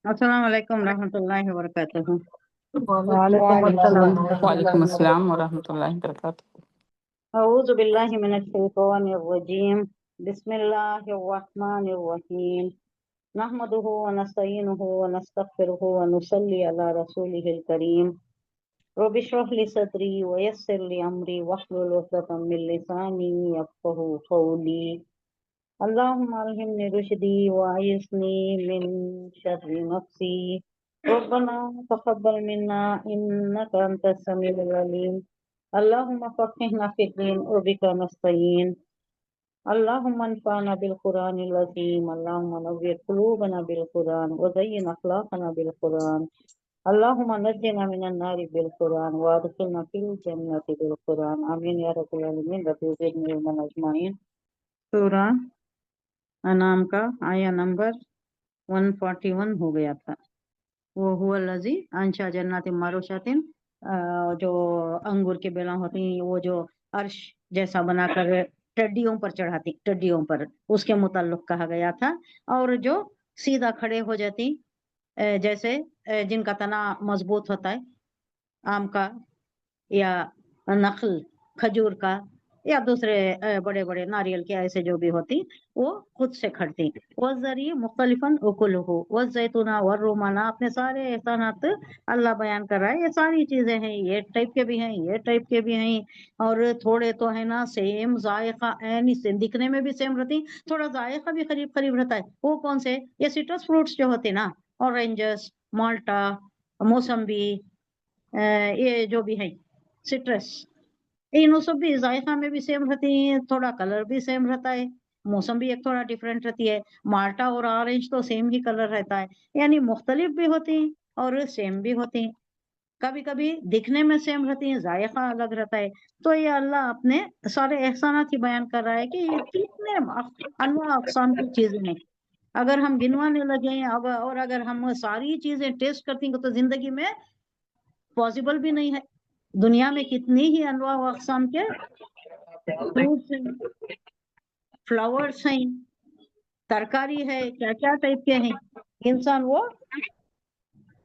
अस्सलाम वालेकुम रहमतुल्लाहि व बरकातुहू। वालेकुम अस्सलाम। वालेकुम अस्सलाम वरहमतुल्लाहि वबरकातुह। अऊज़ु बिल्लाहि मिनश शैतानिर रजीम। बिस्मिल्लाहिर रहमानिर रहीम। नहमदुहु व नस्तईनुहु व नस्तगफिरुहु व नुसल्ली अला रसूलिहिल करीम। रब्बि इश्रह ली सदरी व यस्सिर ली अमरी वहलुल उक़दतम मिन लिसानी यफ़क़हू क़ौली। अल्लाहुम्मा अल्हिमनी रुश्दी व अइज़नी मिन शर्रि नफ्सी। रब्बना तक़ब्बल मिन्ना इन्नका अंतस समीउल अलीम। अल्लाहुम्मा फ़क़्हिना फ़िद्दीन व बिका नस्तईन। अल्लाहुम्मा अन्फ़अना बिल क़ुरानिल अज़ीम। अल्लाहुम्मा नव्विर क़ुलूबना बिल क़ुरान व ज़य्यिन अख़लाक़ना बिल क़ुरान। अल्लाहुम्मा नज्जिना मिनन नारि बिल क़ुरान व अदख़िलना फ़िल जन्नति बिल क़ुरान। आमीन या रब्बल आलमीन। रब्बि ज़िदनी इल्मन अजमाइन। सूरा अनाम का आया नंबर 141 हो गया था। वो हुआ लजी अंशा जन्नत मारुशातिन, जो अंगूर के बेला होती हैं, वो जो अर्श जैसा बनाकर टड्डियों पर चढ़ाती, टड्डियों पर, उसके मुताल्लिक कहा गया था। और जो सीधा खड़े हो जाती, जैसे जिनका तना मजबूत होता है, आम का या नखल खजूर का या दूसरे बड़े बड़े नारियल के, ऐसे जो भी होती वो खुद से खड़ती। वज़री मुख्तलिफन उकुलहु वज़ैतूना वरुमाना, अपने सारे एहसानात अल्लाह बयान कर रहा है। ये सारी चीजें हैं, ये टाइप के भी हैं, ये टाइप के भी हैं, और थोड़े तो है ना सेम जायका ऐन से दिखने में भी सेम रहती, थोड़ा जायका भी करीब करीब रहता है। वो कौन से? ये सिट्रस फ्रूट्स जो होते ना, ऑरेंजस, माल्टा, मौसम्बी, ये जो भी है सिट्रस, इन सब भी जायका में भी सेम रहती है, थोड़ा कलर भी सेम रहता है। मौसम भी एक थोड़ा डिफरेंट रहती है। माल्टा और ऑरेंज तो सेम ही कलर रहता है, यानी मुख्तलिफ भी होती हैं और सेम भी होती हैं। कभी कभी दिखने में सेम रहती हैं, जायका अलग रहता है। तो ये अल्लाह अपने सारे एहसानात ही बयान कर रहा है कि ये कितने अनवा अक़साम की चीजें हैं। अगर हम गिनवाने लगे और अगर हम सारी चीजें टेस्ट करती हैं तो जिंदगी में पॉसिबल भी नहीं है। दुनिया में कितनी ही अनवा व अक़साम के फ्रूट्स हैं, फ्लावर्स हैं, तरकारी है, क्या क्या टाइप के हैं, इंसान वो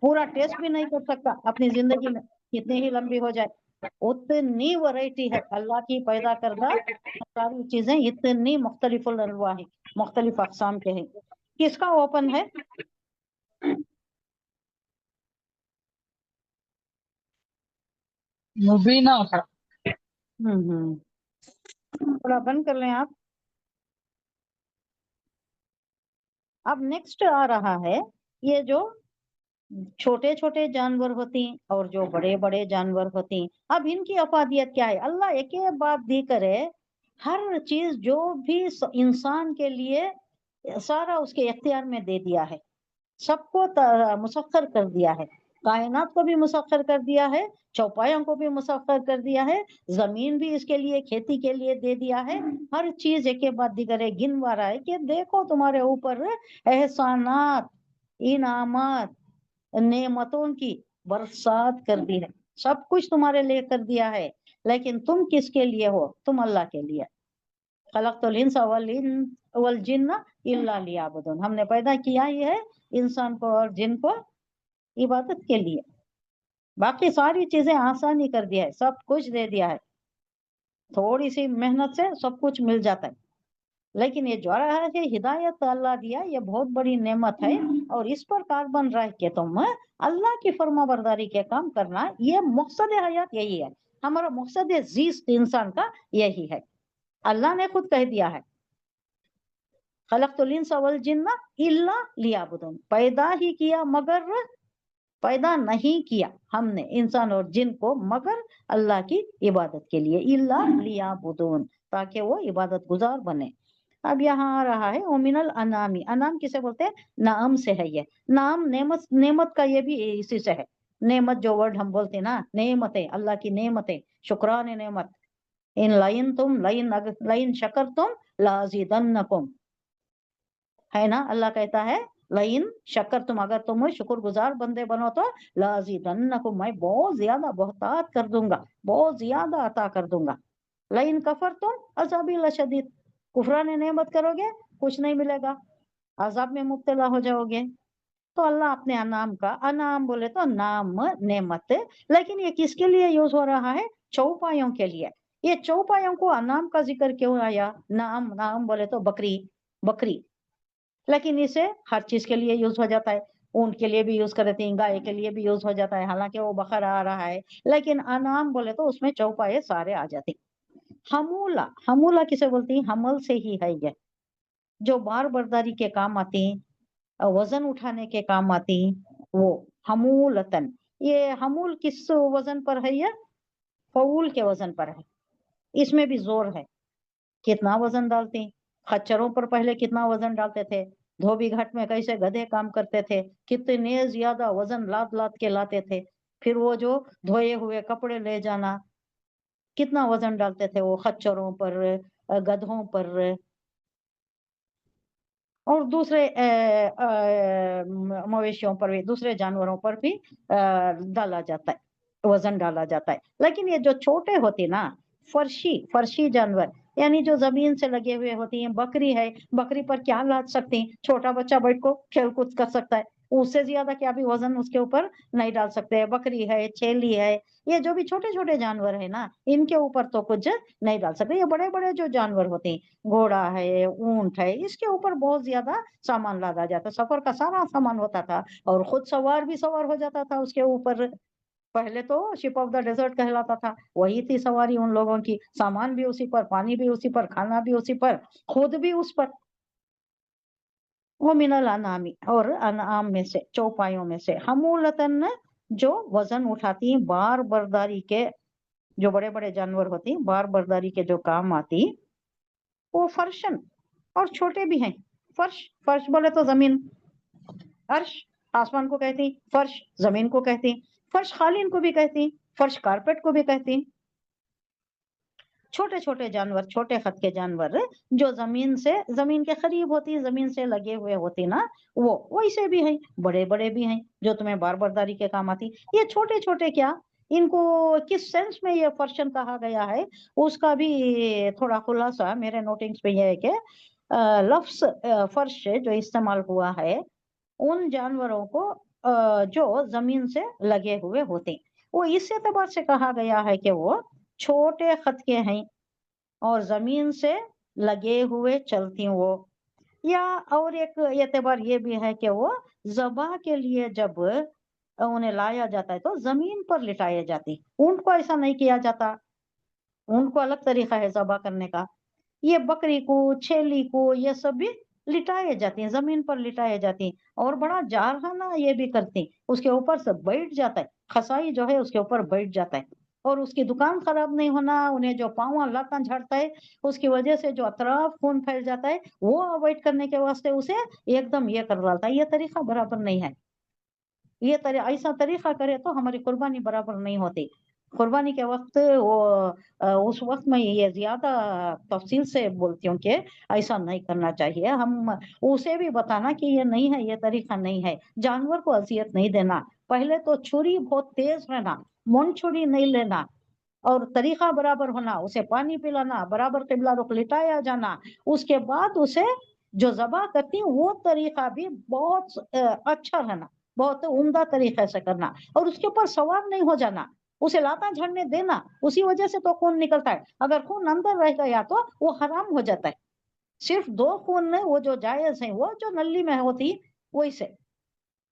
पूरा टेस्ट भी नहीं कर सकता अपनी जिंदगी में, कितनी ही लंबी हो जाए। उतनी वैरायटी है अल्लाह की पैदा करदा सारी चीजें, इतनी मुख्तलिफ अनवा है, मुख्तलिफ अक़साम के हैं। किसका ओपन है? मुबीना का। थोड़ा बंद कर लें आप। अब नेक्स्ट आ रहा है, ये जो छोटे छोटे जानवर होती और जो बड़े बड़े जानवर होती, अब इनकी अफादियत क्या है? अल्लाह एक एक बात दी करे, हर चीज जो भी इंसान के लिए सारा उसके इख्तियार में दे दिया है, सबको मुसख्खर कर दिया है। कायनात को भी मुसख्खर कर दिया है, चौपायों को भी मुसख्खर कर दिया है, जमीन भी इसके लिए खेती के लिए दे दिया है। हर चीज एक एक बात दिगरे गिनवा रहा है कि देखो तुम्हारे ऊपर एहसानात, इनामत, नेमतों की बरसात कर दी है, सब कुछ तुम्हारे लिए कर दिया है। लेकिन तुम किसके लिए हो? तुम अल्लाह के लिए। खलक़तुल इंसा वल जिन्ना इल्ला लियअबुदून, हमने पैदा किया ही है इंसान को और जिन को इबादत के लिए। बाकी सारी चीजें आसानी कर दिया है, सब कुछ दे दिया है, थोड़ी सी मेहनत से सब कुछ मिल जाता है। लेकिन ये जो रहा है कि हिदायत अल्लाह दिया, ये बहुत बड़ी नेमत है, और इस पर कार्बन रह के तुम अल्लाह की फर्माबरदारी के काम करना, ये मकसद हयात यही है, हमारा मकसद जीस्त इंसान का यही है। अल्लाह ने खुद कह दिया है, खलक़तुल इंसा वल जिन्ना इल्ला लियअबुदून, पैदा ही किया मगर पैदा नहीं किया हमने इंसान और जिन को मगर अल्लाह की इबादत के लिए, इल्ला लियअबुदून, ताकि वो इबादत गुजार बने। अब यहाँ आ रहा है ओमिनल अनामी, अनाम किसे बोलते हैं? नाम से है ये नाम, नेमत, नेमत का ये भी इसी से है। नेमत जो वर्ड हम बोलते हैं ना, नेमतें, अल्लाह की नेमतें, शुक्रान नेमत। इन लाइन शकर तुम लाजीदन्नकुम, है ना, अल्लाह कहता है लाइन शकर तुम, अगर तुम शुक्रगुजार बंदे बनो तो लाजीदन्नकुम, मैं बहुत ज्यादा बहुतात कर दूंगा, बहुत ज्यादा अता कर दूंगा। लाइन कफर तुम अज़ाबी लशदीद, कुफरान नेमत करोगे कुछ नहीं मिलेगा, अजाब में मुब्तला हो जाओगे। तो अल्लाह अपने अनाम का, अनाम बोले तो नाम नेमत, लेकिन ये किसके लिए यूज हो रहा है? चौपायों के लिए। ये चौपायों को अनाम का जिक्र क्यों आया? नाम, नाम बोले तो बकरी, बकरी, लेकिन इसे हर चीज के लिए यूज हो जाता है। ऊंट के लिए भी यूज करते हैं, गाय के लिए भी यूज हो जाता है, हालांकि वो बकरा आ रहा है, लेकिन अनाम बोले तो उसमें चौपाए सारे आ जाते हैं। हमूला, हमूला किसे बोलती है? हमल से ही है ये, जो बार बर्दारी के काम आती, वजन उठाने के काम आती, वो हमूलतन। ये हमूल किस वजन पर है? ये फऊल के वजन पर है। इसमें भी जोर है, कितना वजन डालती। खच्चरों पर पहले कितना वजन डालते थे, धोबी घाट में कैसे गधे काम करते थे, कितने ज्यादा वजन लाद लाद के लाते थे। फिर वो जो धोए हुए कपड़े ले जाना, कितना वजन डालते थे वो खच्चरों पर, गधों पर, और दूसरे मवेशियों पर भी, दूसरे जानवरों पर भी डाला जाता है, वजन डाला जाता है। लेकिन ये जो छोटे होते ना, फर्शी, फर्शी जानवर, यानी जो जमीन से लगे हुए होती हैं, बकरी है, बकरी पर क्या लाद सकते हैं? छोटा बच्चा बैठ को खेल कूद कर सकता है, उससे ज्यादा क्या भी वजन उसके ऊपर नहीं डाल सकते। बकरी है, छेली है, ये जो भी छोटे छोटे जानवर है ना, इनके ऊपर तो कुछ नहीं डाल सकते। ये बड़े बड़े जो जानवर होते हैं, घोड़ा है, ऊंट है, इसके ऊपर बहुत ज्यादा सामान लादा जाता, सफर का सारा सामान होता था, और खुद सवार भी सवार हो जाता था उसके ऊपर। पहले तो शिप ऑफ द डेजर्ट कहलाता था, वही थी सवारी उन लोगों की, सामान भी उसी पर, पानी भी उसी पर, खाना भी उसी पर, खुद भी उस पर। वो मिनल अनामी, और अनाम में से, चौपायों में से, हमूलतन, जो वजन उठाती, बार बर्दारी के, जो बड़े बड़े जानवर होती, बार बर्दारी के जो काम आती, वो फर्शन, और छोटे भी हैं। फर्श, फर्श बोले तो जमीन, अर्श आसमान को कहती, फर्श जमीन को कहती, फर्श कालीन को भी कहती, फर्श कारपेट को भी कहती। छोटे छोटे जानवर, छोटे खत के जानवर, जो जमीन से, जमीन के करीब होती, जमीन से लगे हुए होती ना, वो वैसे भी हैं, बड़े बड़े भी हैं, जो तुम्हें बार बारदारी के काम आती। ये छोटे छोटे क्या, इनको किस सेंस में ये फर्शन कहा गया है, उसका भी थोड़ा खुलासा मेरे नोटिंग्स पे ये है कि लफ्ज फर्श जो इस्तेमाल हुआ है उन जानवरों को जो जमीन से लगे हुए होते, वो इस एतबार से कहा गया है कि वो छोटे खत के हैं और जमीन से लगे हुए चलती वो। या और एक एतबार ये भी है कि वो ज़बह के लिए जब उन्हें लाया जाता है तो जमीन पर लिटाए जाती। ऊंट को ऐसा नहीं किया जाता, ऊंट को अलग तरीका है ज़बह करने का। ये बकरी को, छेली को, ये सब भी लिटाए जाती हैं, जमीन पर लिटाए जाती हैं, और बड़ा जारहाना ये भी करती हैं, उसके ऊपर से बैठ जाता है, खसाई जो है उसके ऊपर बैठ जाता है, और उसकी दुकान खराब नहीं होना, उन्हें जो पाँव लाता झड़ता है उसकी वजह से जो अतराफ खून फैल जाता है, वो अवॉइड करने के वास्ते उसे एकदम ये कर डालता है। ये तरीका बराबर नहीं है। ये ऐसा तरीका करे तो हमारी कुर्बानी बराबर नहीं होती। कुर्बानी के वक्त वो उस वक्त मैं ये ज्यादा तफसील से बोलती हूँ कि ऐसा नहीं करना चाहिए। हम उसे भी बताना कि ये नहीं है, ये तरीका नहीं है, जानवर को अजियत नहीं देना। पहले तो छुरी बहुत तेज रहना, मुन छुरी नहीं लेना, और तरीका बराबर होना, उसे पानी पिलाना, बराबर किबला रुख लिटाया जाना, उसके बाद उसे जो ज़बह करती हूँ वो तरीका भी बहुत अच्छा रहना, बहुत उम्दा तरीके से करना, और उसके ऊपर सवार नहीं हो जाना, उसे लाता झड़ने देना, उसी वजह से तो खून निकलता है। अगर खून अंदर रह गया तो वो हराम हो जाता है। सिर्फ 2 खून वो जो जायज है, वो जो नली में होती वही से,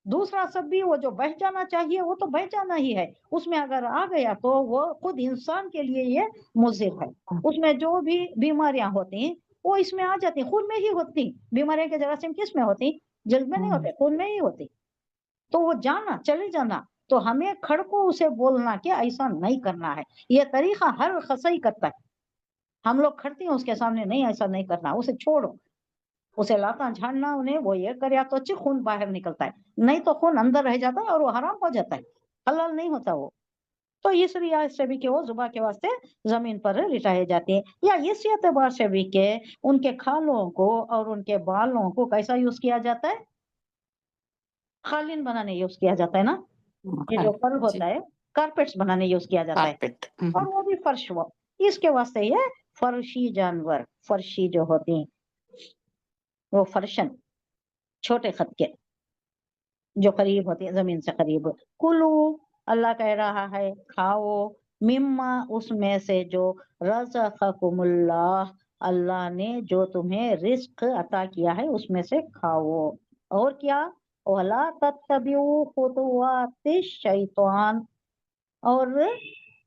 दूसरा सब भी वो जो बह जाना चाहिए वो तो बह जाना ही है, उसमें अगर आ गया तो वो खुद इंसान के लिए ये मुज़िर है। उसमें जो भी बीमारियां होती हैं वो इसमें आ जाती, खून में ही होती। बीमारियां के जरासीम किस में होती? जल्द में नहीं होते, खून में ही होती। तो वो जाना, चले जाना, तो हमें खड़को उसे बोलना कि ऐसा नहीं करना है, ये तरीका हर खसई करता है। हम लोग खड़ते हैं उसके सामने, नहीं ऐसा नहीं करना, उसे छोड़ो, उसे लाता झाड़ना, उन्हें वो ये करे तो अच्छी खून बाहर निकलता है, नहीं तो खून अंदर रह जाता है और वो हराम हो जाता है, हलाल नहीं होता वो। तो इस रियायत से भी कि वो जुबा के वास्ते जमीन पर लिटाए जाते हैं। या इस एतबार से भी कि उनके खालों को और उनके बालों को कैसा यूज किया जाता है? कालीन बनाने यूज किया जाता है ना, ये जो फर जी, होता है कारपेट्स बनाने यूज किया जाता है, कारपेट। और वो भी फर्श, वो इसके वास्ते ये फर्शी जानवर, फर्शी जो होती हैं वो फर्शन, छोटे खत के। जो करीब होती है, जमीन से करीब। कुलू, अल्लाह कह रहा है खाओ, मिम्मा, उसमें से जो रज़क़कुमुल्लाह, अल्लाह ने जो तुम्हें रिस्क अता किया है उसमें से खाओ। और क्या, वला तत्तबिउ खुतुवातिश शैतान, और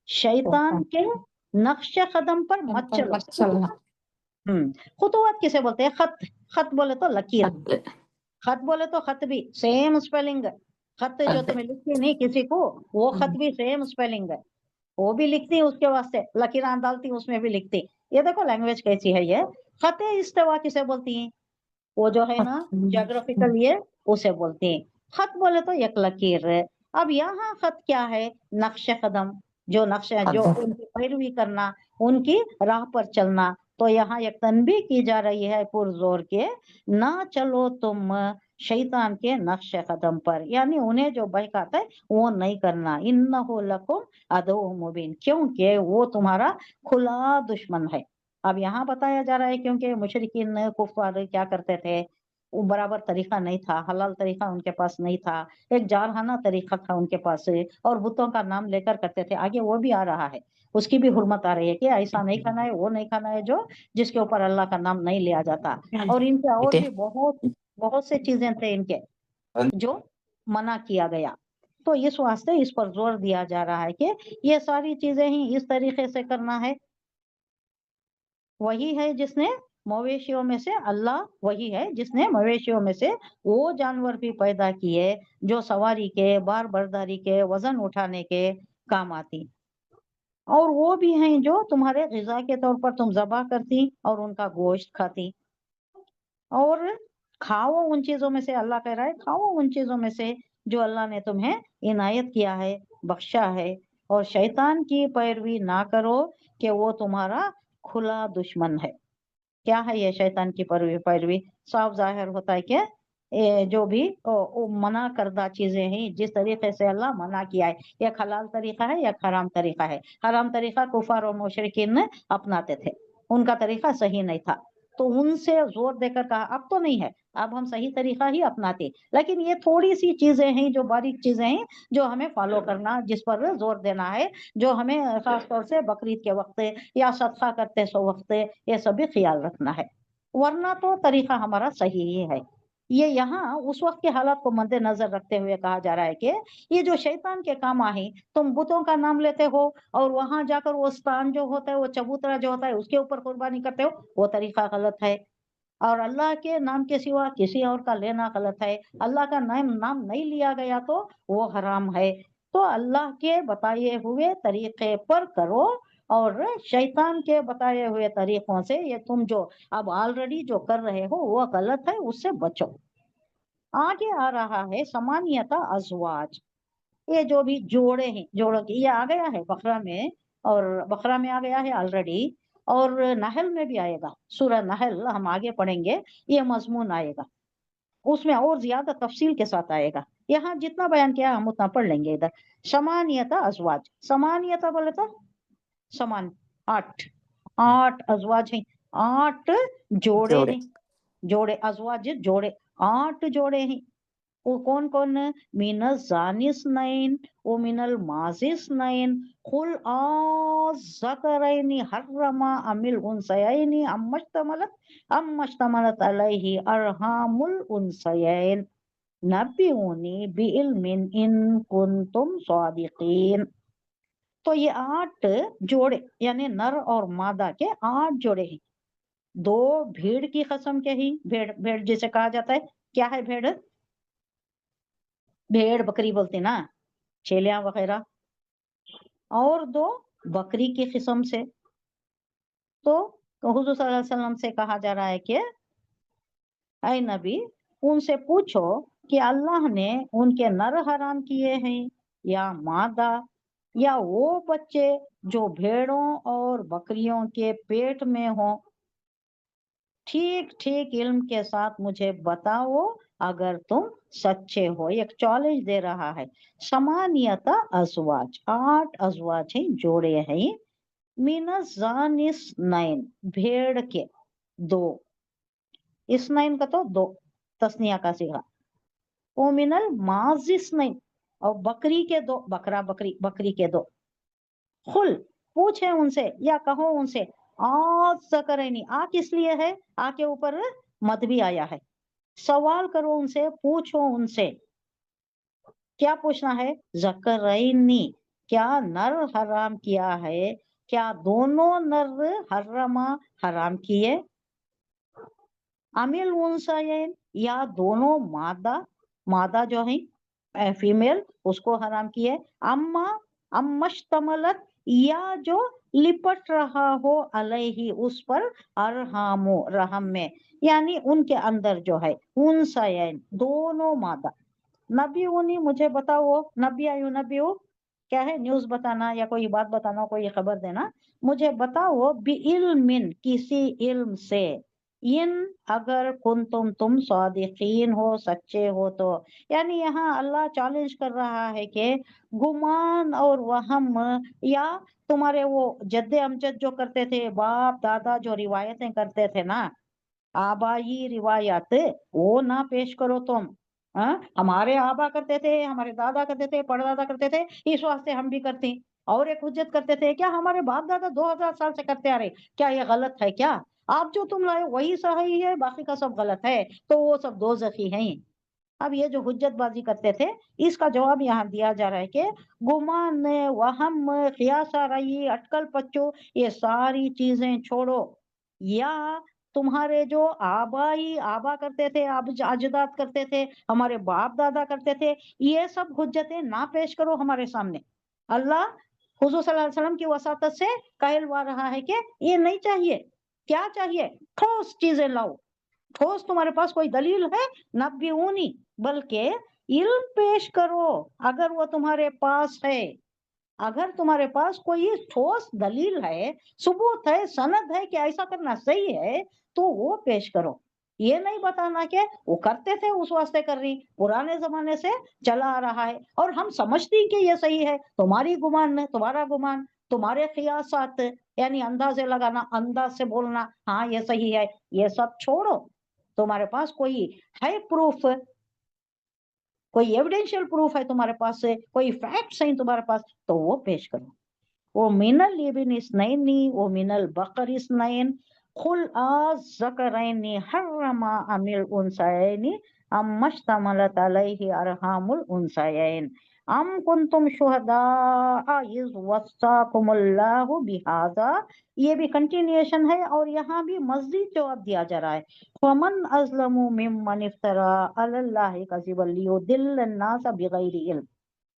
शैतान के नक्श कदम पर मत चलो। मत चलना। खुतुवात किसे बोलते हैं? खत, खत बोले तो लकीर, खत बोले तो खत भी सेम स्पेलिंग है। खत जो तुम्हें लिखती नहीं किसी को, वो खत भी सेम स्पेलिंग है, वो भी लिखती उसके वास्ते, लकीरान डालती उसमें भी लिखती। ये देखो लैंग्वेज कैसी है ये। खत इस्तेवा किसे बोलती हैं? वो जो है ना ज्योग्राफिकल, ये उसे बोलते हैं। खत बोले तो एक लकीर है। अब यहाँ खत क्या है? नक्श कदम, जो नक्शा, जो उनकी पैरवी करना, उनकी राह पर चलना। तो यहाँ एक तनबीह की जा रही है पुरजोर के, ना चलो तुम शैतान के नक्श कदम पर, यानी उन्हें जो बहकाता है वो नहीं करना। इन्नहु लकुम अदुव्वुम मुबीन, क्योंकि वो तुम्हारा खुला दुश्मन है। अब यहाँ बताया जा रहा है क्योंकि मुशरिकीन कुफार क्या करते थे, वो बराबर तरीका नहीं था, हलाल तरीका उनके पास नहीं था, एक जारहाना तरीका था उनके पास, और बुतों का नाम लेकर करते थे। आगे वो भी आ रहा है, उसकी भी हुर्मत आ रही है कि ऐसा नहीं खाना है, वो नहीं खाना है जो जिसके ऊपर अल्लाह का नाम नहीं लिया जाता। और इनके और भी बहुत बहुत से चीजें थे इनके जो मना किया गया। तो इस वास्ते इस पर जोर दिया जा रहा है कि ये सारी चीजें ही इस तरीके से करना है। वही है जिसने मवेशियों में से, अल्लाह वही है जिसने मवेशियों में से वो जानवर भी पैदा किए जो सवारी के, बार बर्दारी के, वजन उठाने के काम आती, और वो भी हैं जो तुम्हारे गिजा के तौर पर तुम ज़बह करती और उनका गोश्त खाती। और खाओ उन चीजों में से, अल्लाह कह रहा है खाओ उन चीजों में से जो अल्लाह ने तुम्हें इनायत किया है, बख्शा है। और शैतान की पैरवी ना करो कि वो तुम्हारा खुला दुश्मन है। क्या है ये शैतान की पैरवी? साफ जाहिर होता है कि जो भी मना करदा चीजें हैं, जिस तरीके से अल्लाह मना किया है, एक हलाल तरीका है, एक हराम तरीका है। हराम तरीका कुफार और मुशरिकीन अपनाते थे, उनका तरीका सही नहीं था, तो उनसे जोर देकर कहा अब तो नहीं है, अब हम सही तरीका ही अपनाते। लेकिन ये थोड़ी सी चीजें हैं, जो बारीक चीजें हैं, जो हमें फॉलो करना, जिस पर जोर देना है, जो हमें खास तौर से बकरीद के वक्त या सदका करते सो वक्त ये सभी ख्याल रखना है, वरना तो तरीका हमारा सही ही है। ये यहाँ उस वक्त के हालात को मद्देनजर रखते हुए कहा जा रहा है कि ये जो शैतान के काम आहे, तुम बुतों का नाम लेते हो और वहां जाकर वो स्थान जो होता है, वो चबूतरा जो होता है, उसके ऊपर कुर्बानी करते हो, वो तरीका गलत है। और अल्लाह के नाम के सिवा किसी और का लेना गलत है। अल्लाह का नाम नहीं लिया गया तो वो हराम है। तो अल्लाह के बताए हुए तरीके पर करो, और शैतान के बताए हुए तरीकों से ये तुम जो अब ऑलरेडी जो कर रहे हो वो गलत है, उससे बचो। आगे आ रहा है समानियता अजवाज, ये जो भी जोड़े हैं, जोड़ों की ये आ गया है बकरा में, और बकरा में आ गया है ऑलरेडी, और नहल में भी आएगा। सूरह नहल हम आगे पढ़ेंगे, ये मजमून आएगा, उसमें और ज्यादा तफसील के साथ आएगा। यहाँ जितना बयान किया हम उतना पढ़ लेंगे। इधर समानियता अजवाज, समानियता बोले तो समान, आठ, आठ अजवाज हैं, आठ जोड़े हैं, जोड़े अजवाज जोड़े, आठ जोड़े हैं। वो कौन कौन? मिनल जानिस नैन, वो मिनल माजिस नैन, कुल आज़करैनी हर्रमा अमिल उनसयैनी अम्मश्तमलत अलैहि अरहामुल उनसयैन नब्बिऊनी बिइल्मिन इन कुंतुम सादिकीन। तो ये आठ जोड़े यानी नर और मादा के आठ जोड़े हैं। दो भेड़ की कसम के ही, भेड़, भेड़ जिसे कहा जाता है, क्या है भेड़? भेड़ बकरी बोलते ना, चेलियां वगैरह। और दो बकरी की किस्म से। तो हुजूर सल्लल्लाहु अलैहि वसल्लम से कहा जा रहा है कि ऐ नबी, उनसे पूछो कि अल्लाह ने उनके नर हराम किए हैं या मादा, या वो बच्चे जो भेड़ों और बकरियों के पेट में हो। ठीक ठीक इल्म के साथ मुझे बताओ अगर तुम सच्चे हो। एक चैलेंज दे रहा है। समानियता अजवाज, आठ अजवाज हैं, जोड़े हैं। मीनस जानिस नाइन, भेड़ के दो, इस नाइन का तो दो, तस्निया का सिगा। वो मिनल माजिस नहीं, और बकरी के दो, बकरा बकरी, बकरी के दो। खुल, पूछे उनसे या कहो उनसे, आज सकरैनी, आ किस लिए है, आ के ऊपर मत भी आया है, सवाल करो उनसे, पूछो उनसे। क्या पूछना है, जकरैनी, क्या नर हराम किया है, क्या दोनों नर हर्रमा हराम किए, अमिल उनसायन, या दोनों मादा, मादा जो है फीमेल, उसको हराम किए, अम्मा अम्मश्तमलत, या जो लिपट रहा हो अलैहि, उस पर, अरहामो, रहम में, यानी उनके अंदर जो है, उनसायन, दोनों मादा। नबी उन्हीं, मुझे बताओ, नबी आयु नबी हो, क्या है, न्यूज बताना या कोई बात बताना, कोई खबर देना, मुझे बताओ, बि इल्मिन, किसी इल्म से, इन, अगर तुम सादिकीन हो, सच्चे हो तो। यानी यहाँ अल्लाह चैलेंज कर रहा है कि गुमान और वहम, या तुम्हारे वो जद्दे अमजद जो करते थे, बाप दादा जो रिवायतें करते थे ना, आबाई रिवायत, वो ना पेश करो तुम। हमारे आबा करते थे, हमारे दादा करते थे, परदादा करते थे, इस वास्ते हम भी करते हैं। और एक हुज्जत करते थे, क्या हमारे बाप दादा 2000 साल से करते आ रहे, क्या ये गलत है क्या, आप जो तुम लाए वही सही है, बाकी का सब गलत है, तो वो सब दोज़खी हैं। अब ये जो हुज्जतबाजी करते थे, इसका जवाब यहाँ दिया जा रहा है कि गुमान, वहम, क़ियासा रई, अटकल पच्चो, ये सारी चीजें छोड़ो, या तुम्हारे जो आबाई, आबा करते थे, अजदाद करते थे, हमारे बाप दादा करते थे, ये सब हुज्जतें ना पेश करो हमारे सामने। अल्लाह हुजूर सल्लल्लाहु अलैहि वसल्लम की वसातत से कहलवा रहा है कि ये नहीं चाहिए। क्या चाहिए, ठोस चीजें लाओ, ठोस तुम्हारे पास कोई दलील है, नब्बिऊनी, बल्कि इल्म पेश करो, अगर वो तुम्हारे पास है, अगर तुम्हारे पास कोई ठोस दलील है, सबूत है, सनद है कि ऐसा करना सही है, तो वो पेश करो। ये नहीं बताना कि वो करते थे उस वास्ते कर रही, पुराने जमाने से चला आ रहा है और हम समझते हैं कि ये सही है, तुम्हारी गुमान है, तुम्हारा गुमान, तुम्हारे क़ियासात, यानी अंदाजे लगाना, अंदाज से बोलना, हाँ ये सही है, ये सब छोड़ो। तुम्हारे पास कोई है प्रूफ, कोई एविडेंशियल प्रूफ है तुम्हारे पास से, कोई फैक्ट्स हैं तुम्हारे पास, तो वो पेश करो। वो मिनल इबिन इस्नैनी, वो मिनल बकर इस्नैन, खुल अज़करैनी हर्रमा अमिल उनसायैनी अम्मश्तमलत अलैहि अरहामुल उनसायैन अम कुंतुम शुहदा इज़ वस्साकुमुल्लाहु बिहाज़ा। ये भी कंटिन्यूएशन है और यहाँ भी मज़ीद जवाब दिया जा रहा है। फमन अज़लमु मिम्मन इफ्तरा अलल्लाहि कज़िबन लियुदिल्लन नास बिगैरि इल्म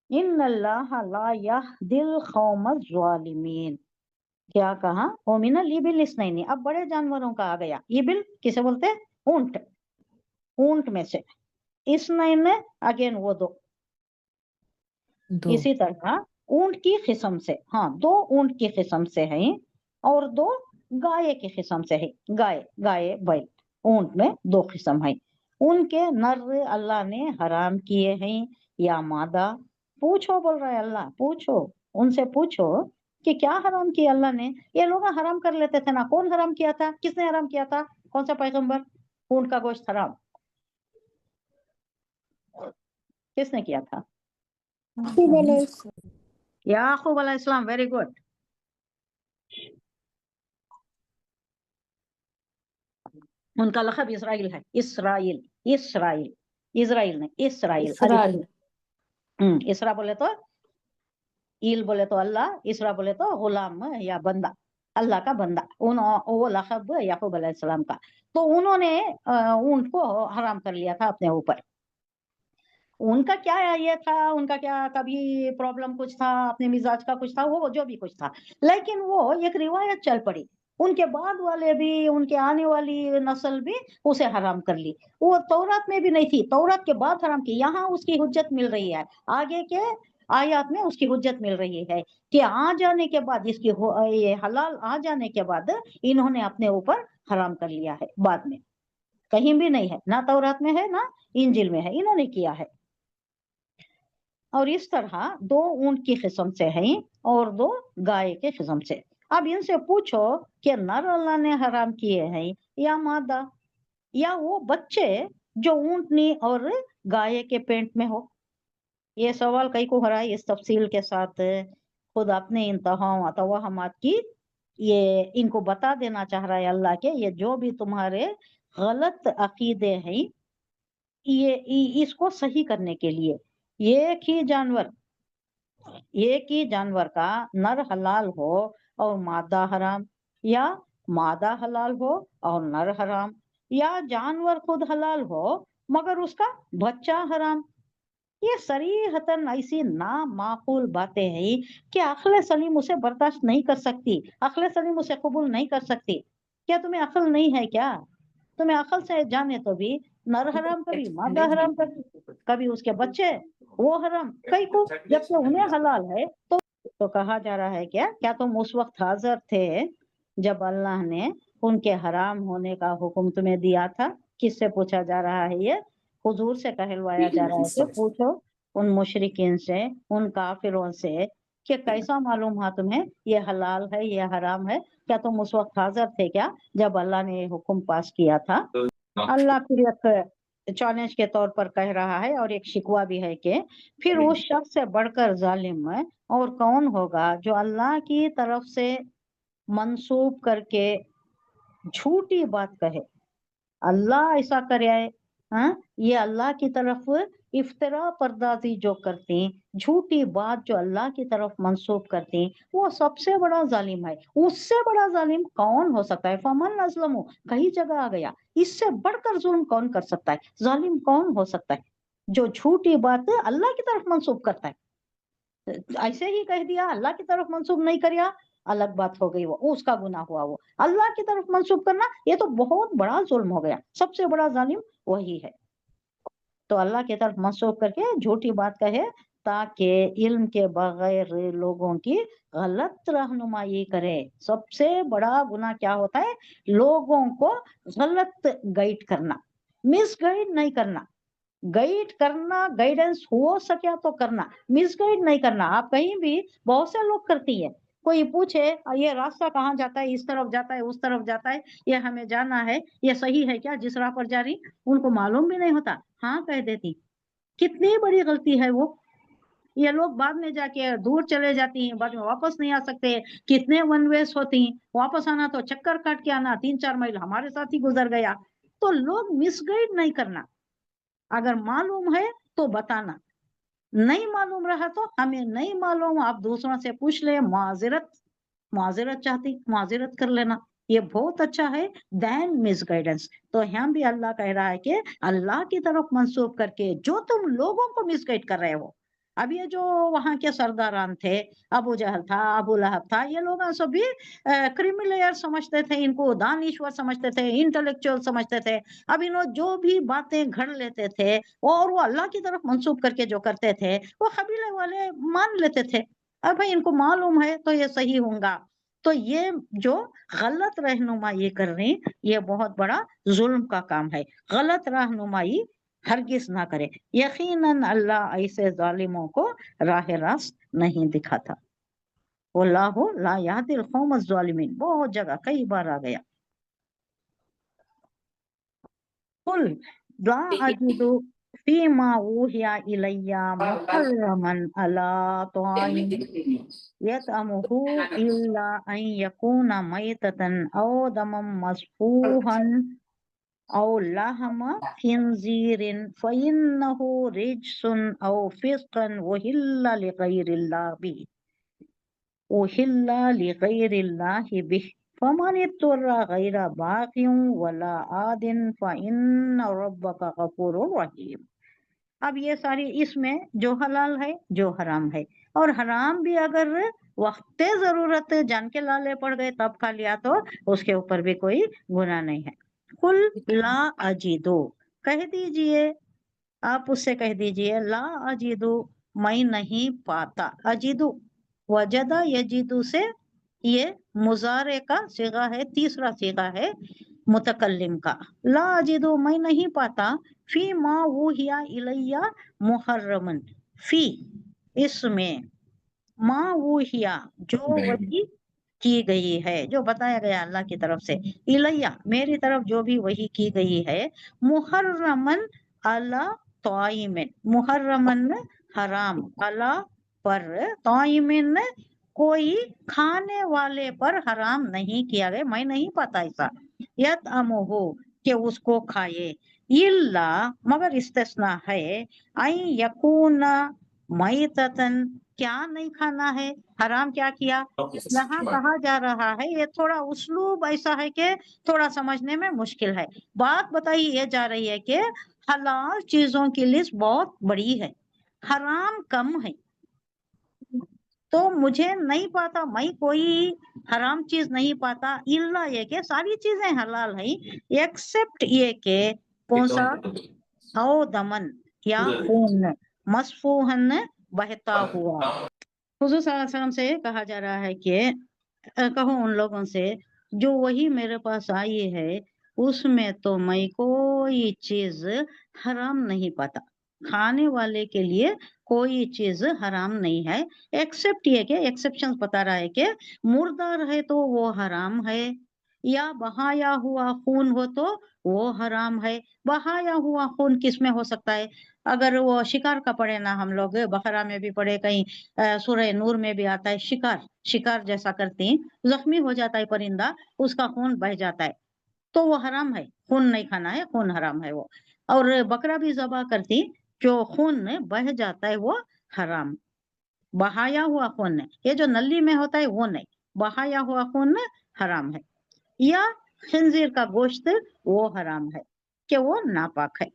इन्नल्लाह ला यहदिल कौमज़ ज़ालिमीन। क्या कहा, ओमिनल इबिल इस्नैनी, अब बड़े जानवरों का आ गया। इबिल किसे बोलते हैं, ऊंट, ऊंट में से, इस्नैन में अगेन वो दो, इसी तरह ऊंट की किस्म से, हाँ 2 ऊंट की किस्म से है और 2 गाय की किस्म से है। गाय, गाय बैल, ऊंट में 2 किस्म है। उनके नर अल्लाह ने हराम किए हैं या मादा। पूछो, बोल रहा है अल्लाह, पूछो उनसे, पूछो कि क्या हराम किया अल्लाह ने। ये लोग हराम कर लेते थे ना, कौन हराम किया था, किसने हराम किया था, कौन सा पैगंबर, ऊंट का गोश्त हराम किसने किया था, याकूब अलैहिस्सलाम। Very good. उनका लक़ब इसराइल है, इसराइल, इसराइल, इजराइल नहीं, इसराइल, इसराइल। इसरा बोले तो ईल बोले तो अल्लाह, इसरा बोले तो गुलाम या बंदा, अल्लाह का बंदा। वो लक़ब याकूब अलैहिस्सलाम का। तो उन्होंने ऊंट को हराम कर लिया था अपने ऊपर। उनका क्या ये था, उनका क्या कभी प्रॉब्लम कुछ था, अपने मिजाज का कुछ था, वो जो भी कुछ था, लेकिन वो एक रिवायत चल पड़ी, उनके बाद वाले भी, उनके आने वाली नस्ल भी उसे हराम कर ली। वो तौरात में भी नहीं थी, तौरात के बाद हराम की। यहाँ उसकी हुज्जत मिल रही है, आगे के आयत में उसकी हुज्जत मिल रही है कि आ जाने के बाद, इसकी ये हलाल आ जाने के बाद इन्होंने अपने ऊपर हराम कर लिया है। बाद में कहीं भी नहीं है, ना तौरात में है ना इंजिल में है, इन्होंने किया है। और इस तरह 2 ऊंट की किस्म से हैं और 2 गाय के किस्म से। अब इनसे पूछो कि नर अल्लाह ने हराम किए हैं या मादा, या वो बच्चे जो ऊंटनी और گائے کے پینٹ میں ہو؟ یہ سوال کئی کو ہو رہا ہے اس تفصیل کے ساتھ، خود اپنے انتہاؤں توہمات کی یہ ان کو بتا دینا چاہ رہا ہے اللہ کے یہ جو بھی تمہارے غلط عقیدے ہیں یہ اس کو صحیح کرنے کے لیے ایک ہی جانور کا نر حلال ہو اور مادہ حرام، یا مادہ حلال ہو اور نر حرام، یا جانور خود حلال ہو مگر اس کا بچہ حرام، یہ صریحتاً ایسی نامعقول باتیں ہیں کہ عقل سلیم اسے برداشت نہیں کر سکتی، عقل سلیم اسے قبول نہیں کر سکتی۔ کیا تمہیں عقل نہیں ہے کیا؟ تمہیں عقل سے جانے تو بھی نر حرام کبھی مادہ حرام کبھی اس کے بچے وہ حرام کئی کو جبکہ انہیں حلال ہے تو کہا جا رہا ہے کیا تم اس وقت حاضر تھے جب اللہ نے ان کے حرام ہونے کا حکم تمہیں دیا تھا؟ کس سے پوچھا جا رہا ہے؟ یہ حضور سے کہلوایا جا رہا ہے کہ پوچھو ان مشرکین سے، ان کافروں سے کہ کیسا معلوم ہوا تمہیں یہ حلال ہے یہ حرام ہے؟ کیا تم اس وقت حاضر تھے کیا جب اللہ نے یہ حکم پاس کیا تھا؟ اللہ پھر ایک چیلنج کے طور پر کہہ رہا ہے اور ایک شکوہ بھی ہے کہ پھر اس شخص سے بڑھ کر ظالم ہے اور کون ہوگا جو اللہ کی طرف سے منسوب کر کے جھوٹی بات کہے۔ اللہ ایسا کرے یہ اللہ کی طرف افطرا پردازی جو کرتے ہیں، جھوٹی بات جو اللہ کی طرف منسوب کرتے ہیں، وہ سب سے بڑا ظالم ہے۔ اس سے بڑا ظالم کون ہو سکتا ہے؟ فمن اظلم، کئی جگہ آ گیا، اس سے بڑھ کر ظلم کون کر سکتا ہے؟ ظالم کون ہو سکتا ہے جو جھوٹی بات اللہ کی طرف منسوب کرتا ہے؟ ایسے ہی کہہ دیا، اللہ کی طرف منسوب نہیں کریا الگ بات ہو گئی، وہ اس کا گناہ ہوا۔ وہ اللہ کی طرف منسوب کرنا یہ تو بہت بڑا ظلم ہو گیا، سب سے بڑا ظالم وہی ہے۔ تو اللہ کی طرف منسوب کر کے جھوٹی بات کہے تاکہ علم کے بغیر لوگوں کی غلط رہنمائی کرے۔ سب سے بڑا گناہ کیا ہوتا ہے؟ لوگوں کو غلط گائیڈ کرنا، مس گائیڈ نہیں کرنا، گائیڈ کرنا، گائیڈنس ہو سکیا تو کرنا، مس گائیڈ نہیں کرنا۔ آپ کہیں بھی بہت سے لوگ کرتی ہے، کوئی پوچھے یہ راستہ کہاں جاتا ہے، اس طرف جاتا ہے اس طرف جاتا ہے، یہ ہمیں جانا ہے، یہ صحیح ہے کیا جس راہ پر جا رہی؟ ان کو معلوم بھی نہیں ہوتا، ہاں کہہ دیتی۔ کتنی بڑی غلطی ہے وہ۔ یہ لوگ بعد میں جا کے دور چلے جاتی ہیں، بعد میں واپس نہیں آ سکتے، کتنے ون ویز ہوتی ہیں، واپس آنا تو چکر کاٹ کے آنا، 3-4 میل ہمارے ساتھ ہی گزر گیا۔ تو لوگ مس گائیڈ نہیں کرنا، اگر معلوم ہے تو بتانا، نہیں معلوم رہا تو ہمیں نہیں معلوم، آپ دوسروں سے پوچھ لیں، معذرت چاہتی معذرت کر لینا، یہ بہت اچھا ہے دین مس گائیڈنس۔ تو یہاں بھی اللہ کہہ رہا ہے کہ اللہ کی طرف منسوب کر کے جو تم لوگوں کو مس گائیڈ کر رہے ہو۔ اب یہ جو وہاں کے سرداران تھے، ابو جہل تھا، ابو لہب تھا، یہ لوگ سبھی کریملیئر سمجھتے تھے، ان کو دانشور سمجھتے تھے، انٹلیکچوئل سمجھتے تھے۔ اب انہوں جو بھی باتیں گھڑ لیتے تھے اور وہ اللہ کی طرف منسوب کر کے جو کرتے تھے وہ قبیلے والے مان لیتے تھے، اب بھائی ان کو معلوم ہے تو یہ صحیح ہوں گا۔ تو یہ جو غلط رہنمائی کر رہے ہیں یہ بہت بڑا ظلم کا کام ہے، غلط رہنمائی ہرگز نہ کرے۔ یقیناً اللہ ایسے ظالموں کو راہ راست نہیں دکھاتا۔ واللہ لا یہدی القوم الظالمین، بہت جگہ کئی بار آ گیا۔ قل لا اجد فیما اوحی الی محرما علی طاعم یطعمہ الا ان یکون میتۃ او دما مسفوحا او لحم خنزیر فإنہ رجس او فسقا اہل لغیر اللہ بہ فمن اضطر غیر باغ ولا عاد فإن ربک غفور رحیم۔ اب یہ ساری اس میں جو حلال ہے جو حرام ہے، اور حرام بھی اگر وقت ضرورت جان کے لالے پڑ گئے تب کھا لیا تو اس کے اوپر بھی کوئی گناہ نہیں ہے۔ قل لا اجدو، کہہ دیجئے آپ اس سے کہہ دیجئے لا اجدو، میں نہیں پاتا۔ اجدو وجدہ یجدو سے یہ مضارع کا صیغہ ہے، تیسرا صیغہ ہے متکلم کا۔ لا اجدو میں نہیں پاتا، فی ما اوحی الی محرمن، فی اس میں، ما اوحی جو وحی کی گئی ہے، جو بتایا گیا اللہ کی طرف سے، الیہ میری طرف جو بھی وحی کی گئی ہے، محرمن علی ताइमिन, मुहर्रमन हराम, अला पर, ताइमिन कोई खाने वाले पर हराम नहीं किया गया, मैं नहीं पता ऐसा, यत अमोहो कि उसको खाए, इल्ला मगर इस्तिस्ना है, आई यकूना मैततन क्या नहीं खाना है, हराम क्या किया, यहाँ कहा जा रहा है, ये थोड़ा उसलूब ऐसा है कि थोड़ा समझने में मुश्किल है। बात बताई ये जा रही है कि हलाल चीजों की लिस्ट बहुत बड़ी है, हराम कम है, तो मुझे नहीं पाता, मैं कोई हराम चीज नहीं पाता, इल्ला ये के सारी चीजें हलाल है एक्सेप्ट ये के कौन सा, औ दमन या खून, मसफूहन बहता हुआ। हुजूर सल्लल्लाहु अलैहि वसल्लम से कहा जा रहा है कि कहो उन लोगों से जो वही मेरे पास आई है उसमें तो मैं कोई चीज हराम नहीं पाता, खाने वाले के लिए कोई चीज हराम नहीं है, एक्सेप्ट ये के एक्सेप्शन बता रहा है कि मुर्दा है तो वो हराम है, या बहाया हुआ खून हो तो वो हराम है। बहाया हुआ खून किस में हो सकता है, अगर वो शिकार का पढ़े ना, हम लोग बकरा में भी पढ़े, कहीं सूरह नूर में भी आता है, शिकार शिकार जैसा करते हैं, जख्मी हो जाता है परिंदा, उसका खून बह जाता है, तो वो हराम है, खून नहीं खाना है, खून हराम है वो। और बकरा भी ज़बह करती, जो खून बह जाता है वो हराम, बहाया हुआ खून, ये जो नली में होता है वो नहीं, बहाया हुआ खून हराम है। या खंजीर का गोश्त वो हराम है कि वो नापाक है।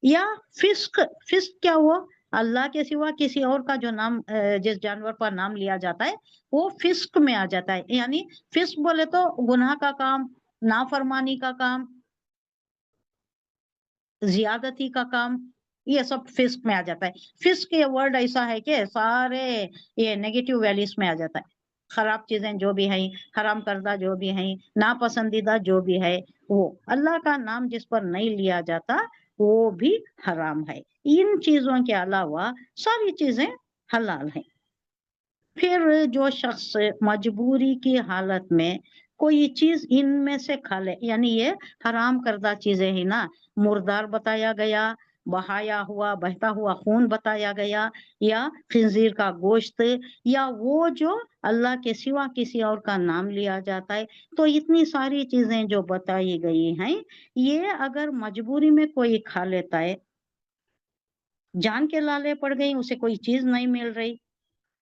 या फिस्क, फिस्क क्या हुआ, अल्लाह के सिवा किसी और का जो नाम जिस जानवर पर नाम लिया जाता है वो फिस्क में आ जाता है, यानी फिस्क बोले तो गुनाह का काम, नाफरमानी का काम, ज्यादती का काम, ये सब फिस्क में आ जाता है। फिस्क ये वर्ड ऐसा है कि सारे ये नेगेटिव वैल्यूज में आ जाता है, खराब चीजें जो भी हैं, हराम करदा जो भी हैं, नापसंदीदा जो भी है, वो अल्लाह का नाम जिस पर नहीं लिया जाता वो भी हराम है। इन चीजों के अलावा सारी चीजें हलाल हैं। फिर जो शख्स मजबूरी की हालत में कोई चीज इनमें से खा ले, यानी ये हराम करदा चीजें ही ना, मुर्दार बताया गया, बहाया हुआ बहता हुआ खून बताया गया, या खिंजीर का गोश्त, या वो जो अल्लाह के सिवा किसी और का नाम लिया जाता है, तो इतनी सारी चीजें जो बताई गई हैं, ये अगर मजबूरी में कोई खा लेता है, जान के लाले पड़ गई, उसे कोई चीज नहीं मिल रही,